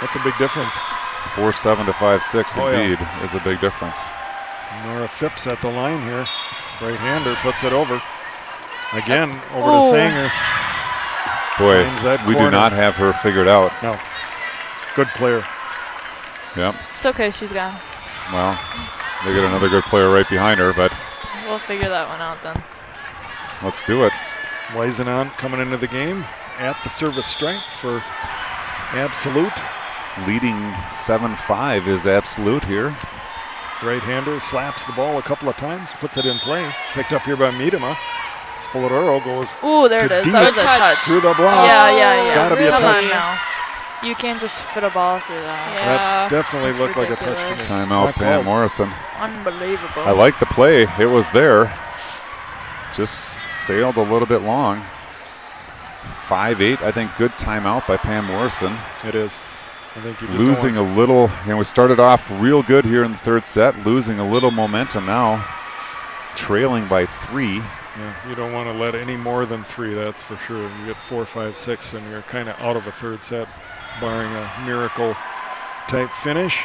Speaker 2: That's a big difference.
Speaker 1: 4-7 to 5-6
Speaker 2: Oh, yeah.
Speaker 1: indeed is a big difference.
Speaker 2: Nora Phipps at the line here. Right-hander puts it over. Again, over
Speaker 3: Ooh.
Speaker 2: to Sanger.
Speaker 1: Boy,
Speaker 2: Finds that
Speaker 1: we do
Speaker 2: corner.
Speaker 1: not have her figured out.
Speaker 2: No. Good player.
Speaker 1: Yep.
Speaker 3: It's okay, she's gone.
Speaker 1: Well, they got another good player right behind her, but
Speaker 3: We'll figure that one out then.
Speaker 1: let's do it.
Speaker 2: Weisenant coming into the game at the service stripe for Absolute.
Speaker 1: Leading 7-5 is Absolute here.
Speaker 2: Right-hander slaps the ball a couple of times, puts it in play. Picked up here by Miedema. Spoladoro goes
Speaker 3: Ooh, there it
Speaker 2: to
Speaker 3: is.
Speaker 2: deep
Speaker 3: That was a
Speaker 4: touch.
Speaker 3: touch.
Speaker 2: through the block.
Speaker 3: Yeah.
Speaker 2: Gotta be a
Speaker 3: Come
Speaker 2: touch.
Speaker 3: on now. You can't just fit a ball through that.
Speaker 4: Yeah.
Speaker 2: That definitely
Speaker 3: That's
Speaker 2: looked like a touch. to
Speaker 3: ridiculous.
Speaker 2: me.
Speaker 1: Timeout,
Speaker 2: Not
Speaker 1: Pam
Speaker 2: called.
Speaker 1: Morrison.
Speaker 3: Unbelievable.
Speaker 1: I like the play. It was there. Just sailed a little bit long. 5-8, I think good timeout by Pam Morrison.
Speaker 2: It is. I think you just
Speaker 1: losing a little, we started off real good here in the third set, losing a little momentum now, trailing by 3.
Speaker 2: Yeah, you don't want to let any more than 3, that's for sure. You get 4, 5, 6, and you're kind of out of a third set, barring a miracle type finish.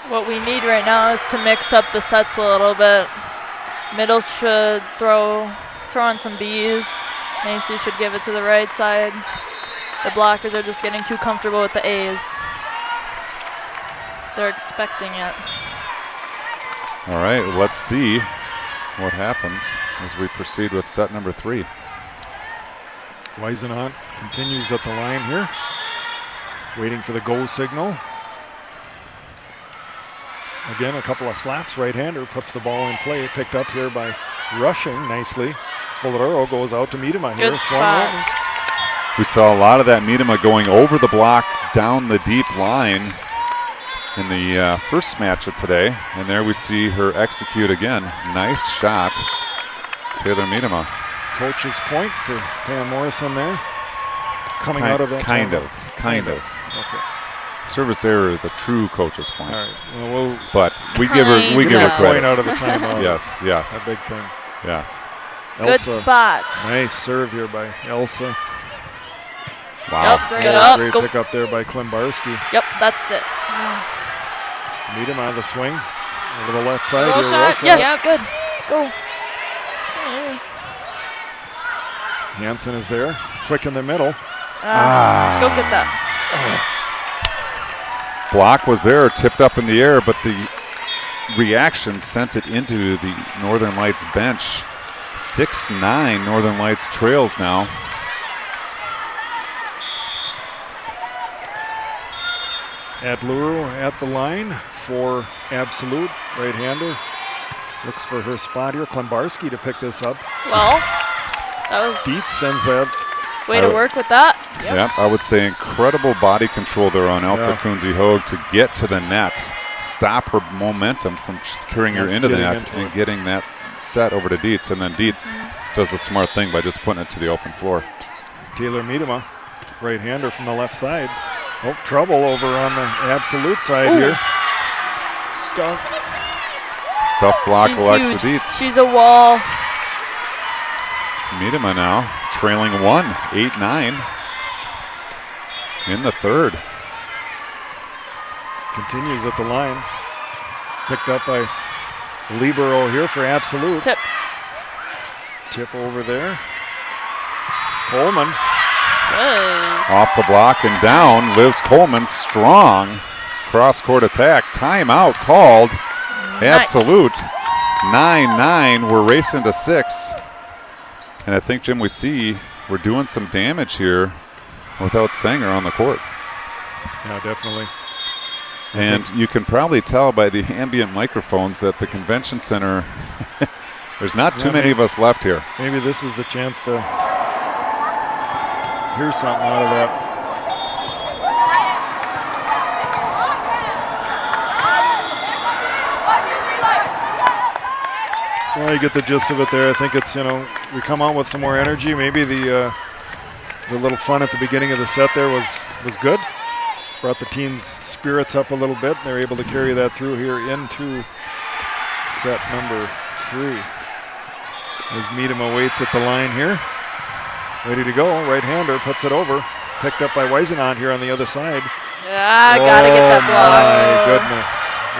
Speaker 3: What we need right now is to mix up the sets a little bit. Middle should throw in some Bs. Macy should give it to the right side. The blockers are just getting too comfortable with the A's. They're expecting it.
Speaker 1: All right, let's see what happens as we proceed with set number 3.
Speaker 2: Weisenant continues at the line here, waiting for the go signal. Again, a couple of slaps. Right-hander puts the ball in play, picked up here by rushing nicely. Spoladoro goes out to Miedema here.
Speaker 3: Good spot.
Speaker 1: We saw a lot of that Miedema going over the block, down the deep line in the first match of today. And there we see her execute again. Nice shot, Taylor Miedema.
Speaker 2: Coach's point for Pam Morrison there. Coming out of that
Speaker 1: Kind
Speaker 2: timeout.
Speaker 1: of.
Speaker 2: Okay.
Speaker 1: Service error is a true coach's point.
Speaker 2: All right. Well,
Speaker 1: But we give her
Speaker 3: Kind
Speaker 1: credit.
Speaker 3: of.
Speaker 2: point out of the timeout.
Speaker 1: Yes.
Speaker 2: A big thing.
Speaker 1: Yes.
Speaker 3: Good
Speaker 2: Elsa,
Speaker 3: spot.
Speaker 2: nice serve here by Elsa.
Speaker 1: Wow.
Speaker 3: Yep,
Speaker 4: Great
Speaker 3: get
Speaker 4: up.
Speaker 3: up.
Speaker 2: Great
Speaker 3: Go.
Speaker 2: pick up there by Klimbarski.
Speaker 3: Yep, that's it.
Speaker 2: Miedema on the swing. Over the left side.
Speaker 4: Roll
Speaker 2: here,
Speaker 4: shot.
Speaker 3: Yes,
Speaker 4: Yep.
Speaker 3: good. Go.
Speaker 2: Hansen is there. Quick in the middle.
Speaker 3: Go get that.
Speaker 1: Block was there, tipped up in the air, but the reaction sent it into the Northern Lights bench. 6-9 Northern Lights trails now.
Speaker 2: Adluru at the line for Absolute. Right-hander. Looks for her spot here. Klimbarski to pick this up.
Speaker 3: Well, that was
Speaker 2: Dietz sends that.
Speaker 3: way to work with that.
Speaker 1: Yep, I would say incredible body control there on Elsa
Speaker 2: Yeah.
Speaker 1: Kunze-Hoag to get to the net, stop her momentum from just carrying her into the
Speaker 2: Getting
Speaker 1: net
Speaker 2: into
Speaker 1: and
Speaker 2: it.
Speaker 1: getting that set over to Dietz. And then Dietz does the smart thing by just putting it to the open floor.
Speaker 2: Taylor Miedema, right-hander from the left side. Oh, trouble over on the Absolute side here.
Speaker 1: Stuff block
Speaker 3: She's
Speaker 1: Alexa
Speaker 3: huge.
Speaker 1: Dietz.
Speaker 3: She's a wall.
Speaker 1: Miedema now trailing 8-9 in the third.
Speaker 2: Continues at the line. Picked up by Libero here for Absolute.
Speaker 3: Tip.
Speaker 2: Tip over there. Coleman.
Speaker 3: Good.
Speaker 1: Off the block and down. Liz Coleman, strong cross-court attack. Timeout called. Absolute. 9-9. We're racing to 6. And I think, Jim, we see we're doing some damage here without Sanger on the court.
Speaker 2: Yeah, definitely.
Speaker 1: And you can probably tell by the ambient microphones that the convention center, there's not too many of us left here.
Speaker 2: Maybe this is the chance to hear something out of that. Well, you get the gist of it there. I think it's, we come out with some more energy. Maybe the little fun at the beginning of the set there was good. Brought the team's spirits up a little bit. They're able to carry that through here into set number 3. As Miedema waits at the line here. Ready to go. Right-hander puts it over. Picked up by Weisenant here on the other side.
Speaker 3: Yeah, gotta get that block.
Speaker 2: My goodness.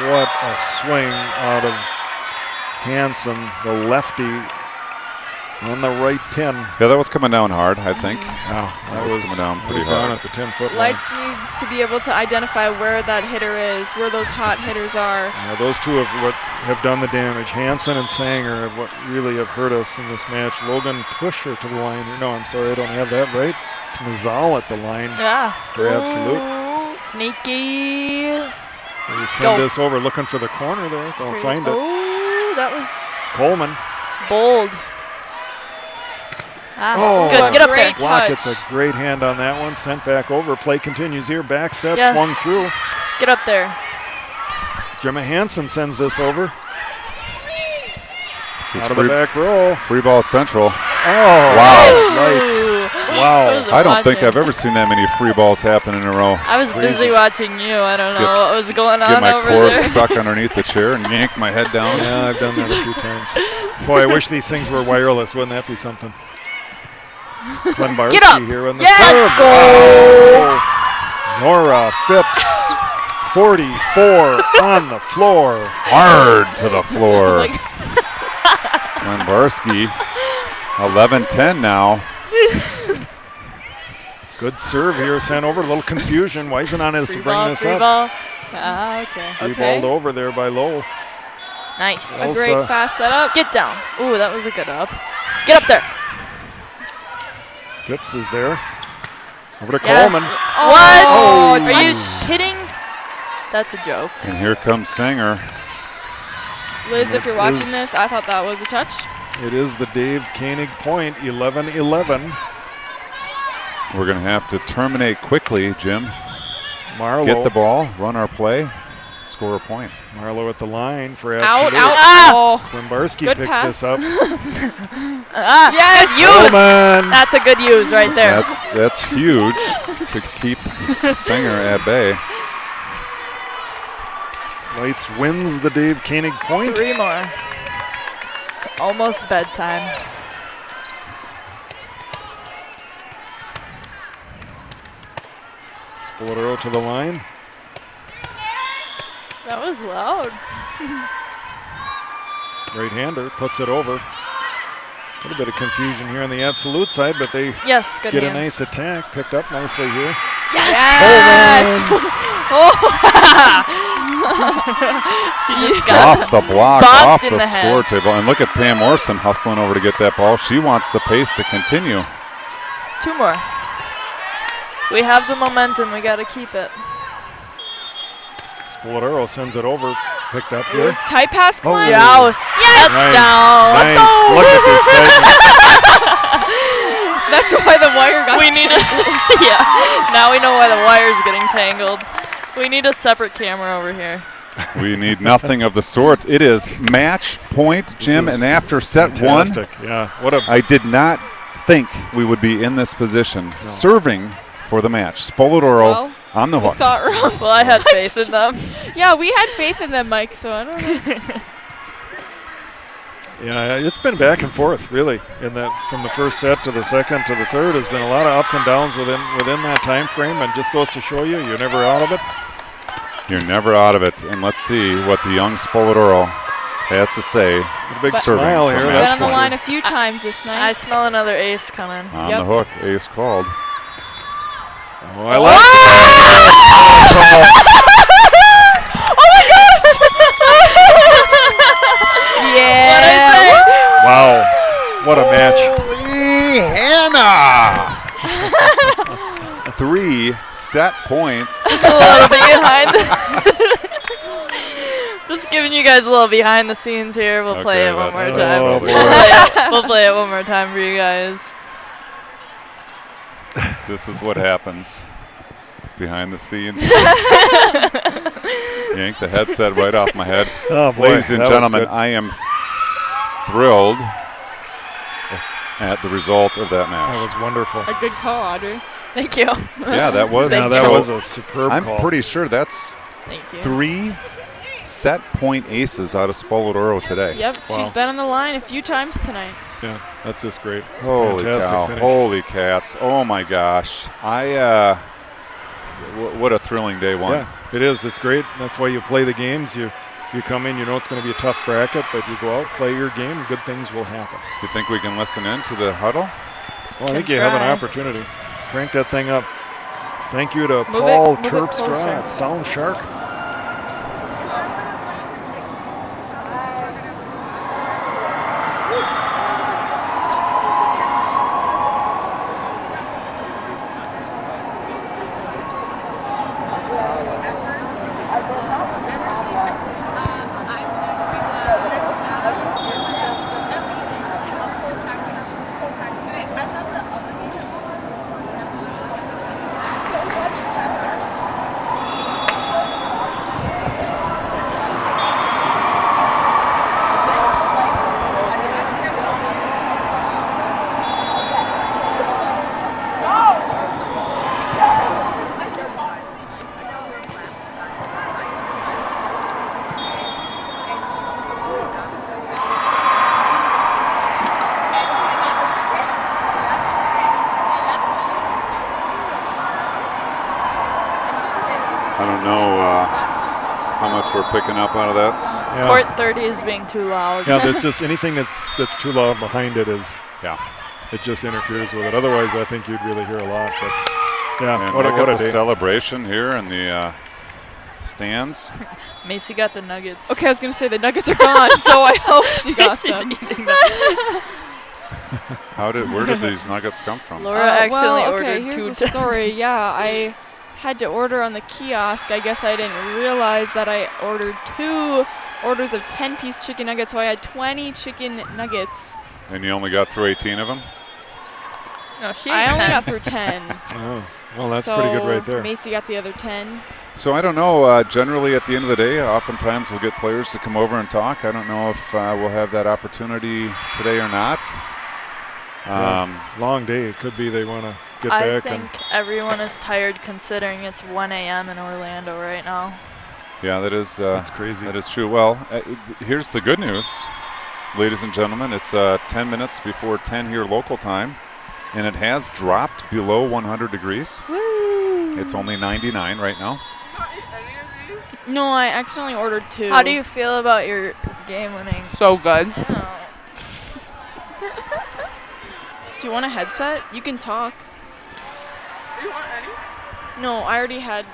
Speaker 2: What a swing out of Hansen, the lefty, on the right pin.
Speaker 1: Yeah, that was coming down hard, I think.
Speaker 2: Wow, that
Speaker 1: was coming down pretty
Speaker 2: down
Speaker 1: hard.
Speaker 2: at the 10-foot line.
Speaker 4: Lights needs to be able to identify where that hitter is, where those hot hitters are.
Speaker 2: Yeah, those two have done the damage. Hansen and Sanger have what really have hurt us in this match. Logan pushed her to the line. No, I'm sorry, I don't have that right. It's Mazal at the line
Speaker 3: Yeah.
Speaker 2: for Absolute.
Speaker 3: Sneaky.
Speaker 2: They send
Speaker 3: Go.
Speaker 2: this over, looking for the corner there. Don't
Speaker 3: Straight-
Speaker 2: find it.
Speaker 3: Oh, that was
Speaker 2: Coleman.
Speaker 3: bold.
Speaker 2: Oh,
Speaker 3: Good. Get up there.
Speaker 4: great
Speaker 2: Block.
Speaker 4: touch.
Speaker 2: It's a great hand on that one. Sent back over. Play continues here. Back set.
Speaker 3: Yes.
Speaker 2: Swung through.
Speaker 3: Get up there.
Speaker 2: Gemma Hansen sends this over.
Speaker 1: This is
Speaker 2: Out of the back row.
Speaker 1: free ball central.
Speaker 2: Oh,
Speaker 1: Wow.
Speaker 2: nice. Wow.
Speaker 3: That was wasn't
Speaker 1: I don't
Speaker 3: watching.
Speaker 1: think I've ever seen that many free balls happen in a row.
Speaker 3: I was busy watching you. I don't know what was going
Speaker 1: Get
Speaker 3: on
Speaker 1: my
Speaker 3: over
Speaker 1: cord
Speaker 3: there.
Speaker 1: stuck underneath the chair and yank my head down.
Speaker 2: Yeah, I've done that a few times. Boy, I wish these things were wireless. Wouldn't that be something? Glenn
Speaker 3: Get up.
Speaker 2: here on the
Speaker 3: Yes,
Speaker 2: serve.
Speaker 3: go.
Speaker 2: Oh. Nora Phipps, 44 on the floor.
Speaker 1: Hard to the floor.
Speaker 4: Like,
Speaker 1: Glenbarski, 11-10 now.
Speaker 2: Good serve here, sent over. A little confusion. Weisenon is to
Speaker 3: Free
Speaker 2: bring
Speaker 3: ball,
Speaker 2: this
Speaker 3: free
Speaker 2: up.
Speaker 3: ball. Ah, okay.
Speaker 2: Free
Speaker 4: Okay.
Speaker 2: balled over there by Lowe.
Speaker 3: Nice.
Speaker 2: Well,
Speaker 4: a great
Speaker 2: Elsa.
Speaker 4: fast setup.
Speaker 3: Get down. Ooh, that was a good up. Get up there.
Speaker 2: Phipps is there. Over to
Speaker 3: Yes.
Speaker 2: Coleman.
Speaker 3: What?
Speaker 4: Oh,
Speaker 3: Are you
Speaker 4: touch.
Speaker 3: kidding? That's a joke.
Speaker 1: And here comes Sanger.
Speaker 4: Liz, if you're watching
Speaker 2: Liz.
Speaker 4: this, I thought that was a touch.
Speaker 2: It is the Dave Koenig point, 11-11.
Speaker 1: We're going to have to terminate quickly, Jim.
Speaker 2: Marlowe.
Speaker 1: Get the ball, run our play, score a point.
Speaker 2: Marlowe at the line for
Speaker 4: Out,
Speaker 2: absolute.
Speaker 4: out.
Speaker 3: Ah!
Speaker 4: Oh,
Speaker 2: Glenbarski
Speaker 4: Good
Speaker 2: picks
Speaker 4: pass.
Speaker 2: this up.
Speaker 3: Ah,
Speaker 4: Yes.
Speaker 3: good use.
Speaker 2: Coleman.
Speaker 3: That's a good use right there.
Speaker 1: That's huge to keep Sanger at bay.
Speaker 2: Lights wins the Dave Koenig point.
Speaker 3: 3 more. It's almost bedtime.
Speaker 2: Spoladero to the line.
Speaker 3: That was loud.
Speaker 2: Right-hander puts it over. A little bit of confusion here on the absolute side, but they
Speaker 3: Yes, good
Speaker 2: get
Speaker 3: hands.
Speaker 2: a nice attack. Picked up nicely here.
Speaker 4: yes.
Speaker 3: She just got
Speaker 1: Off the block,
Speaker 3: bopped
Speaker 1: off
Speaker 3: in
Speaker 1: the
Speaker 3: the head.
Speaker 1: score table. And look at Pam Orson hustling over to get that ball. She wants the pace to continue.
Speaker 3: 2 more. We have the momentum. We got to keep it.
Speaker 2: Spoladero sends it over. Picked up here.
Speaker 4: Tight pass,
Speaker 2: Oh.
Speaker 4: Glenn.
Speaker 3: Joust. Yes.
Speaker 2: Nice.
Speaker 3: Down.
Speaker 2: Nice.
Speaker 3: Let's go.
Speaker 2: Look at the excitement.
Speaker 4: That's why the wire got
Speaker 3: We need a yeah. Now we know why the wire's getting tangled. We need a separate camera over here.
Speaker 1: We need nothing of the sort. It is match point, Jim,
Speaker 2: This
Speaker 1: and
Speaker 2: is
Speaker 1: after set one,
Speaker 2: Fantastic. Yeah. What a
Speaker 1: I did not think we would be in this position, serving for the match. Spoladoro
Speaker 4: Well,
Speaker 1: on the
Speaker 4: we
Speaker 1: hook.
Speaker 4: thought wrong.
Speaker 3: Well, I had faith in them.
Speaker 4: Yeah, we had faith in them, Mike, so I don't know.
Speaker 2: Yeah, it's been back and forth, really. In that, from the first set to the second to the third, has been a lot of ups and downs within that time frame, and just goes to show you're never out of it.
Speaker 1: You're never out of it. And let's see what the young Spoladoro has to say.
Speaker 2: A big
Speaker 1: Serving
Speaker 2: smile
Speaker 1: from
Speaker 2: here.
Speaker 1: match
Speaker 4: Been
Speaker 2: That's
Speaker 4: on the
Speaker 1: point.
Speaker 4: line a few times this
Speaker 3: I
Speaker 4: night.
Speaker 3: smell another ace coming.
Speaker 1: On
Speaker 4: Yep.
Speaker 1: the hook, ace called.
Speaker 2: Oh, I like
Speaker 4: Yeah.
Speaker 3: What'd I say?
Speaker 2: Wow. What a match.
Speaker 1: Holy Hannah! 3 set points.
Speaker 3: Just a little bit behind. Just giving you guys a little behind the scenes here. We'll play
Speaker 1: Okay,
Speaker 3: it one more
Speaker 1: that's
Speaker 3: time.
Speaker 2: probably
Speaker 3: We'll play it one more time for you guys.
Speaker 1: This is what happens behind the scenes. Yank the headset right off my head.
Speaker 2: Oh, boy.
Speaker 1: Ladies and
Speaker 2: that was
Speaker 1: gentlemen,
Speaker 2: good.
Speaker 1: I am thrilled at the result of that
Speaker 2: That
Speaker 1: match.
Speaker 2: was wonderful.
Speaker 4: A good call, Audrey.
Speaker 3: Thank you.
Speaker 1: Yeah, that was.
Speaker 2: Yeah, that
Speaker 1: so
Speaker 2: was a superb
Speaker 1: I'm
Speaker 2: call.
Speaker 1: pretty sure that's
Speaker 3: Thank you.
Speaker 1: 3 set point aces out of Spoladoro today.
Speaker 4: Yep,
Speaker 2: Wow.
Speaker 4: she's been on the line a few times tonight.
Speaker 2: Yeah, that's just great.
Speaker 1: Holy
Speaker 2: Fantastic
Speaker 1: cow!
Speaker 2: finish.
Speaker 1: Holy cats! Oh my gosh! What a thrilling day one.
Speaker 2: Yeah, it is. It's great. That's why you play the games. You come in, you know it's going to be a tough bracket, but you go out, play your game, and good things will happen.
Speaker 1: You think we can listen in to the huddle?
Speaker 2: Well, I think
Speaker 3: Can
Speaker 2: you have an
Speaker 3: try.
Speaker 2: opportunity. Crank that thing up. Thank you to
Speaker 3: Move
Speaker 2: Paul
Speaker 3: it
Speaker 2: Terpstra
Speaker 3: closer.
Speaker 2: at Sound Shark.
Speaker 1: I don't know how much we're picking up out of that.
Speaker 2: Yeah.
Speaker 3: Court 30 is being too loud.
Speaker 2: Yeah, there's just anything that's too loud behind it is.
Speaker 1: Yeah.
Speaker 2: It just interferes with it. Otherwise, I think you'd really hear a lot. But yeah,
Speaker 1: And
Speaker 2: what
Speaker 1: look
Speaker 2: a
Speaker 1: at the
Speaker 2: day.
Speaker 1: celebration here in the stands.
Speaker 3: Macy got the nuggets.
Speaker 4: Okay, I was going to say the Nuggets are gone, so I hope she got
Speaker 3: Macy's
Speaker 4: them.
Speaker 3: eating them.
Speaker 1: Where did these nuggets come from?
Speaker 3: Laura accidentally
Speaker 4: well, okay,
Speaker 3: ordered
Speaker 4: here's
Speaker 3: 2
Speaker 4: the story. Yeah, I had to order on the kiosk. I guess I didn't realize that I ordered 2 orders of 10-piece chicken nuggets, so I had 20 chicken nuggets.
Speaker 1: And you only got through 18 of them?
Speaker 3: No, she
Speaker 4: I
Speaker 3: ate
Speaker 4: only
Speaker 3: 10.
Speaker 4: got through 10.
Speaker 2: Oh, well, that's
Speaker 4: so
Speaker 2: pretty good right there.
Speaker 4: Macy got the other 10.
Speaker 1: So I don't know. Generally, at the end of the day, oftentimes we'll get players to come over and talk. I don't know if we'll have that opportunity today or not.
Speaker 2: Long day. It could be they want to get
Speaker 3: I
Speaker 2: back.
Speaker 3: think everyone is tired considering it's 1 a.m. in Orlando right now.
Speaker 1: Yeah, that is
Speaker 2: That's crazy.
Speaker 1: That is true. Well, here's the good news, ladies and gentlemen. It's 10 minutes before 10 here local time, and it has dropped below 100 degrees.
Speaker 3: Woo!
Speaker 1: It's only 99 right now.
Speaker 4: No, I accidentally ordered 2.
Speaker 3: How do you feel about your game winning?
Speaker 5: So good.
Speaker 3: Oh.
Speaker 4: Do you want a headset? You can talk.
Speaker 5: Do you want any?
Speaker 4: No, I had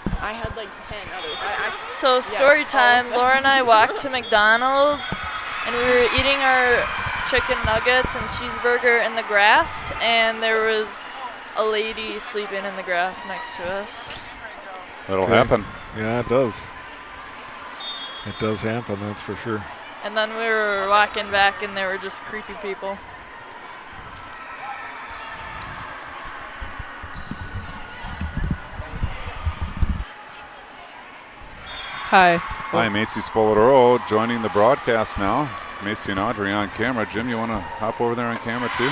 Speaker 4: like 10 others.
Speaker 3: So story
Speaker 4: Yes,
Speaker 3: time.
Speaker 4: all of
Speaker 3: Laura and I walked to McDonald's, and we were eating our chicken nuggets and cheeseburger in the grass, and there was a lady sleeping in the grass next to us.
Speaker 1: That'll
Speaker 2: Okay.
Speaker 1: happen.
Speaker 2: Yeah, it does. It does happen, that's for sure.
Speaker 3: And then we were walking back, and there were just creepy people.
Speaker 5: Hi.
Speaker 1: Hi, Macy Spoladoro joining the broadcast now. Macy and Audrey on camera. Jim, you want to hop over there on camera too?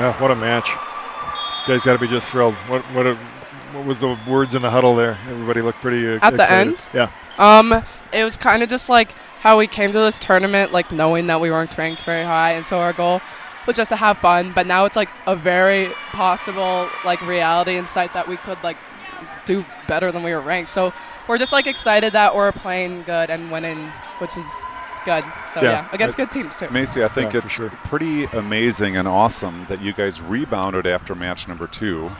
Speaker 2: Yeah, what a match. You guys got to be just thrilled. What was the words in the huddle there? Everybody looked pretty
Speaker 5: At
Speaker 2: excited.
Speaker 5: the end?
Speaker 2: Yeah.
Speaker 5: It was kind of just like how we came to this tournament, like knowing that we weren't ranked very high, and so our goal was just to have fun. But now it's like a very possible like reality in sight that we could like do better than we were ranked. So we're just like excited that we're playing good and winning, which is good. So yeah, against good teams too.
Speaker 1: Macy, I think
Speaker 2: Yeah,
Speaker 1: it's
Speaker 2: for sure.
Speaker 1: pretty amazing and awesome that you guys rebounded after match number 2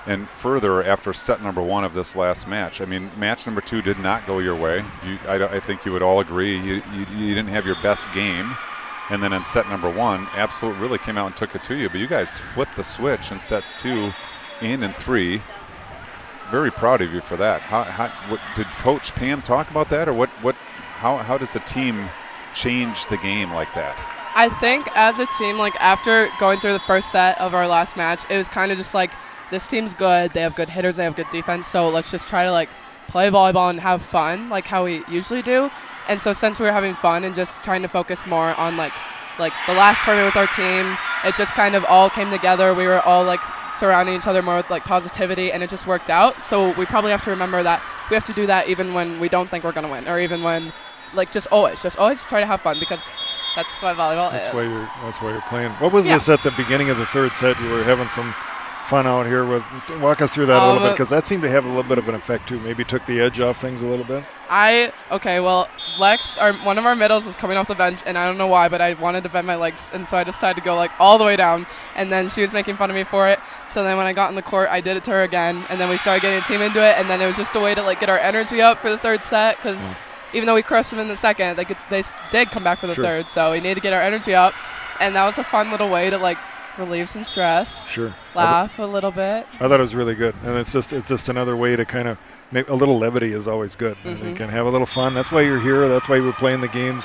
Speaker 1: and further after set number 1 of this last match. I mean, match number 2 did not go your way. I think you would all agree. You didn't have your best game. And then in set number 1, Absolute really came out and took it to you. But you guys flipped the switch in sets 2 and 3. Very proud of you for that. What, did Coach Pam talk about that, or how does the team change the game like that?
Speaker 5: I think as a team, like after going through the first set of our last match, it was kind of just like this team's good. They have good hitters. They have good defense. So let's just try to like play volleyball and have fun, like how we usually do. And so since we were having fun and just trying to focus more on like the last tournament with our team, it just kind of all came together. We were all like surrounding each other more with like positivity, and it just worked out. So we probably have to remember that we have to do that even when we don't think we're gonna win, or even when like just always try to have fun, because that's what volleyball is.
Speaker 2: That's why you're playing. What was this at the beginning of the third set? You were having some fun out here with. Walk us through that a little bit, because that seemed to have a little bit of an effect too. Maybe took the edge off things a little bit.
Speaker 5: Well, Lex, one of our middles, was coming off the bench, and I don't know why, but I wanted to bend my legs, and so I decided to go like all the way down, and then she was making fun of me for it. So then when I got in the court, I did it to her again, and then we started getting a team into it, and then it was just a way to like get our energy up for the third set, because even though we crushed them in the second, like they did come back for the third, so we needed to get our energy up, and that was a fun little way to like relieve some stress, laugh a little bit.
Speaker 2: I thought it was really good, and it's just another way to kind of make a little levity is always good. And you can have a little fun. That's why you're here. That's why we're playing the games,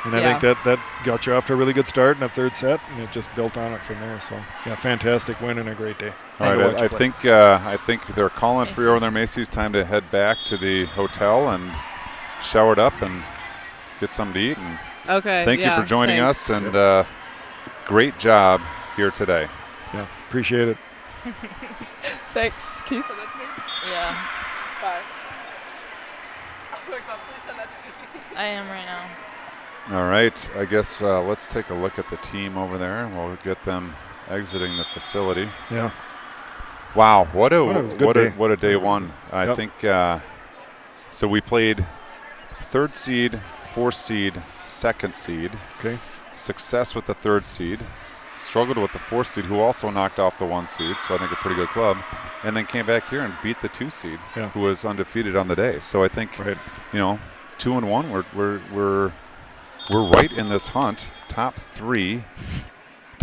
Speaker 2: and I think that got you off to a really good start in that third set, and it just built on it from there. So yeah, fantastic win and a great day.
Speaker 1: All right, I think they're calling for you over there, Macy. It's time to head back to the hotel and shower it up and get something to eat. And thank you for joining us, and great job here today.
Speaker 2: Yeah, appreciate it.
Speaker 5: Thanks. Can you send that to me?
Speaker 3: Yeah,
Speaker 5: Bye. Oh my God, please send that to me.
Speaker 3: I am right now.
Speaker 1: All right, I guess let's take a look at the team over there, and we'll get them exiting the facility.
Speaker 2: Yeah.
Speaker 1: Wow, what
Speaker 2: it was a good day.
Speaker 1: a day one. I
Speaker 2: Yep.
Speaker 1: think so. We played 3rd seed, 4th seed, 2nd seed.
Speaker 2: Okay.
Speaker 1: Success with the 3rd seed. Struggled with the 4th seed, who also knocked off the 1 seed. So I think a pretty good club, and then came back here and beat the 2 seed,
Speaker 2: Yeah.
Speaker 1: who was undefeated on the day. So I think
Speaker 2: Right.
Speaker 1: 2-1. We're right in this hunt. Top three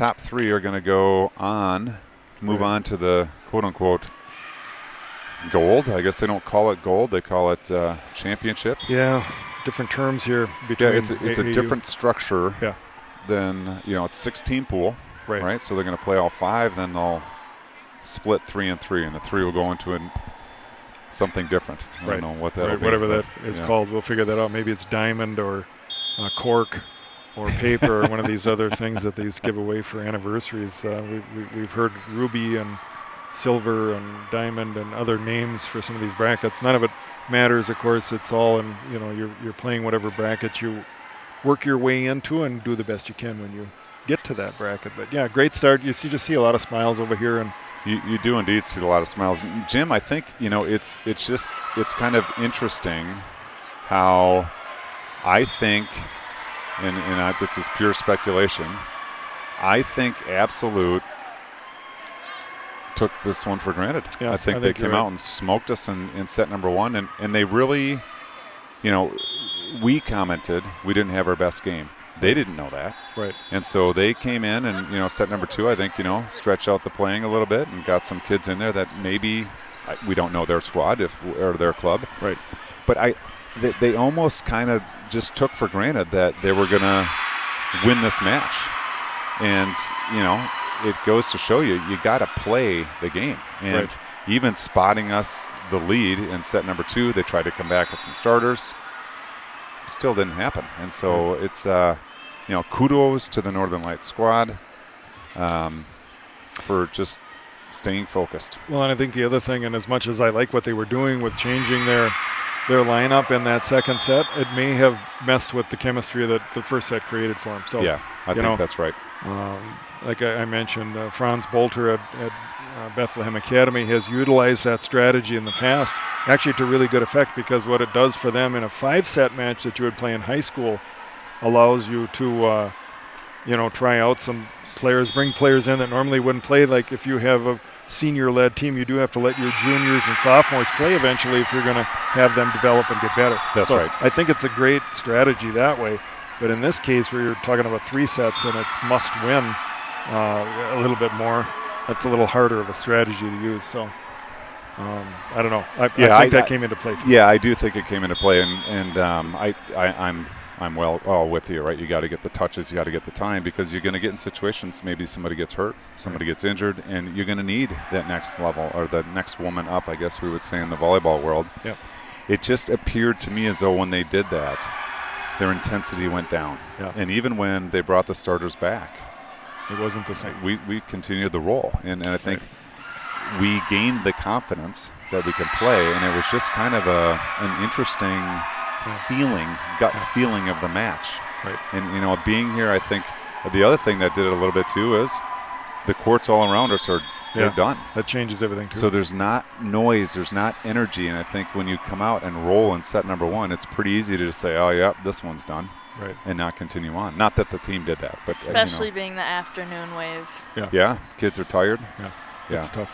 Speaker 1: are going to go on, move
Speaker 2: Right.
Speaker 1: on to the quote-unquote gold. I guess they don't call it gold; they call it championship.
Speaker 2: Yeah. Different terms here
Speaker 1: Yeah,
Speaker 2: between.
Speaker 1: it's a
Speaker 2: AAU.
Speaker 1: different structure.
Speaker 2: Yeah.
Speaker 1: Than it's 16 pool,
Speaker 2: Right.
Speaker 1: right? So they're going to play all 5, then they'll split 3 and 3, and the 3 will go into something different. I
Speaker 2: Right.
Speaker 1: don't know what that'll
Speaker 2: Right,
Speaker 1: be.
Speaker 2: whatever
Speaker 1: but,
Speaker 2: that is
Speaker 1: yeah.
Speaker 2: called. We'll figure that out. Maybe it's diamond or cork or paper or one of these other things that these give away for anniversaries. We've heard ruby and silver and diamond and other names for some of these brackets. None of it matters, of course. It's all in, you're playing whatever bracket you work your way into and do the best you can when you get to that bracket. But yeah, great start. You just see a lot of smiles over here, and
Speaker 1: You do indeed see a lot of smiles. Jim, I think, it's kind of interesting how I think, and this is pure speculation, I think Absolute took this one for granted.
Speaker 2: Yeah,
Speaker 1: I think they came
Speaker 2: you're
Speaker 1: out
Speaker 2: right.
Speaker 1: and smoked us in set number 1, and they really, we commented we didn't have our best game. They didn't know that.
Speaker 2: right.
Speaker 1: And so they came in and, set number 2, I think, stretched out the playing a little bit and got some kids in there that maybe we don't know their squad or their club.
Speaker 2: Right.
Speaker 1: But they almost kind of just took for granted that they were going to win this match. And, it goes to show you got to play the game. And
Speaker 2: Right.
Speaker 1: even spotting us the lead in set number 2, they tried to come back with some starters. Still didn't happen. And so it's, kudos to the Northern Lights squad for just staying focused.
Speaker 2: Well, and I think the other thing, and as much as I like what they were doing with changing their lineup in that second set, it may have messed with the chemistry that the first set created for them. So
Speaker 1: Yeah, I think that's right.
Speaker 2: like I mentioned, Franz Bolter at Bethlehem Academy has utilized that strategy in the past, actually to really good effect, because what it does for them in a 5-set match that you would play in high school allows you to, try out some players, bring players in that normally wouldn't play. Like if you have a senior-led team, you do have to let your juniors and sophomores play eventually if you're going to have them develop and get better.
Speaker 1: That's
Speaker 2: so
Speaker 1: right.
Speaker 2: I think it's a great strategy that way. But in this case, where you're talking about 3 sets and it's must-win a little bit more, that's a little harder of a strategy to use. So I don't know. I think that came into play too.
Speaker 1: Yeah, I do think it came into play, and I'm well with you, right? You got to get the touches, you got to get the time, because you're going to get in situations, maybe somebody gets hurt, somebody gets injured, and you're going to need that next level or the next woman up, I guess we would say in the volleyball world.
Speaker 2: Yep.
Speaker 1: It just appeared to me as though when they did that, their intensity went down.
Speaker 2: Yeah.
Speaker 1: And even when they brought the starters back,
Speaker 2: It wasn't the same.
Speaker 1: we continued the roll, and I think we gained the confidence that we can play, and it was just kind of an interesting gut feeling of the match.
Speaker 2: Right.
Speaker 1: And being here, I think the other thing that did it a little bit too is the courts all around us they're done.
Speaker 2: That changes everything too.
Speaker 1: So there's not noise, there's not energy, and I think when you come out and roll in set number 1, it's pretty easy to just say, oh, yeah, this one's done.
Speaker 2: Right.
Speaker 1: And not continue on. Not that the team did that, but
Speaker 3: Especially being the afternoon wave.
Speaker 1: yeah, kids are tired.
Speaker 2: It's tough.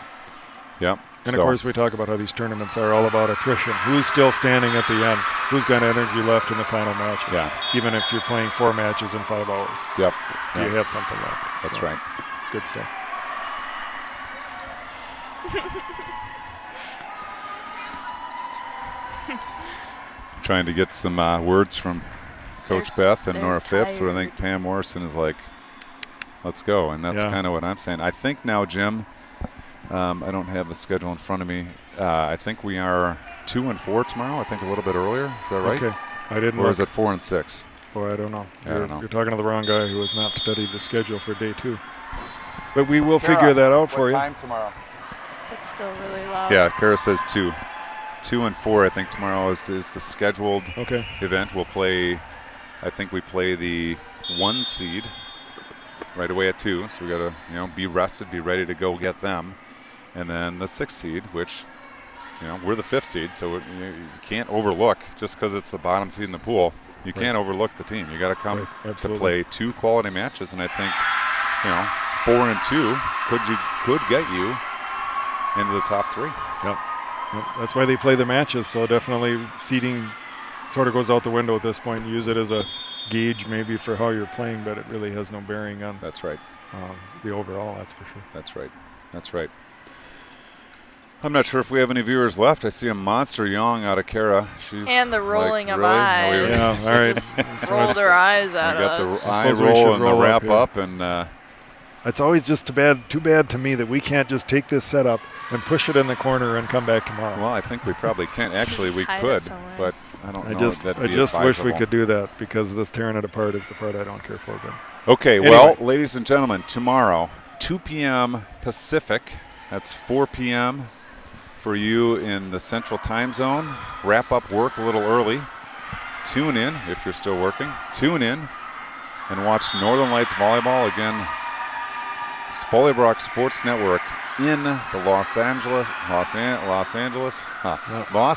Speaker 1: Yeah.
Speaker 2: And of course, we talk about how these tournaments are all about attrition. Who's still standing at the end? Who's got energy left in the final matches?
Speaker 1: Yeah.
Speaker 2: Even if you're playing 4 matches in 5 hours,
Speaker 1: Yep.
Speaker 2: you have something left.
Speaker 1: That's
Speaker 2: So,
Speaker 1: right.
Speaker 2: Good stuff.
Speaker 1: Trying to get some words from Coach Beth and
Speaker 3: they're
Speaker 1: Nora Phipps, where I think
Speaker 3: tired.
Speaker 1: Pam Morrison is like, let's go. And that's kind of what I'm saying. I think now, Jim, I don't have the schedule in front of me. I think we are 2 and 4 tomorrow. I think a little bit earlier. Is that right?
Speaker 2: Okay. I didn't
Speaker 1: Or
Speaker 2: look.
Speaker 1: is it 4 and 6?
Speaker 2: Boy, I don't know.
Speaker 1: I don't know.
Speaker 2: You're talking to the wrong guy who has not studied the schedule for day 2. But we will figure that out for you.
Speaker 1: What time tomorrow?
Speaker 3: It's still really loud.
Speaker 1: Yeah, Kara says 2. 2 and 4, I think tomorrow is the scheduled
Speaker 2: Okay.
Speaker 1: event. We'll play, I think we play the 1 seed right away at 2. So we got to, be rested, be ready to go get them. and then the 6th seed, which, we're the 5th seed, so you can't overlook just because it's the bottom seed in the pool. You can't overlook the team. You got to come to play 2 quality matches, and I think 4 and 2 could get you into the top 3.
Speaker 2: Yep. That's why they play the matches. So definitely seeding sort of goes out the window at this point. Use it as a gauge maybe for how you're playing, but it really has no bearing on.
Speaker 1: That's right.
Speaker 2: The overall. That's for sure.
Speaker 1: That's right. That's right. I'm not sure if we have any viewers left. I see a monster yawn out of Kara. She's
Speaker 3: and the rolling of
Speaker 1: really?
Speaker 3: eyes.
Speaker 2: Yeah, all right.
Speaker 3: Just rolled her eyes at
Speaker 1: us. You got
Speaker 3: us.
Speaker 1: the eye roll and the wrap up, and
Speaker 2: it's always just too bad to me that we can't just take this setup and push it in the corner and come back tomorrow.
Speaker 1: Well, I think we probably can. Actually, we could, but I don't know.
Speaker 2: I just wish we could do that, because this tearing it apart is the part I don't care for. But
Speaker 1: okay,
Speaker 2: anyway.
Speaker 1: Well, ladies and gentlemen, tomorrow, 2 p.m. Pacific. That's 4 p.m. for you in the Central Time Zone. Wrap up work a little early. Tune in if you're still working. Tune in and watch Northern Lights Volleyball again. Spoilybrook Sports Network in the Las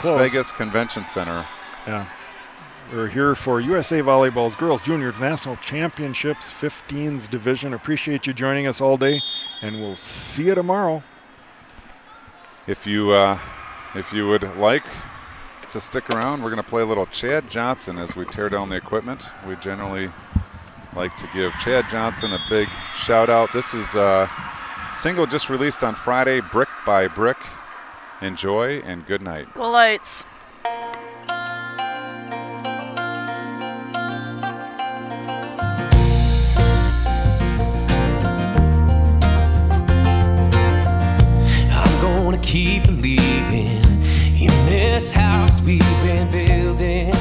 Speaker 1: Vegas Convention Center.
Speaker 2: Yeah. We're here for USA Volleyball's Girls Juniors National Championships 15s division. Appreciate you joining us all day, and we'll see you tomorrow.
Speaker 1: If you would like to stick around, we're going to play a little Chad Johnson as we tear down the equipment. We generally like to give Chad Johnson a big shout out. This is a single just released on Friday, Brick by Brick. Enjoy and good night.
Speaker 3: Go Lights.
Speaker 6: I'm gonna keep believing in this house we've been building.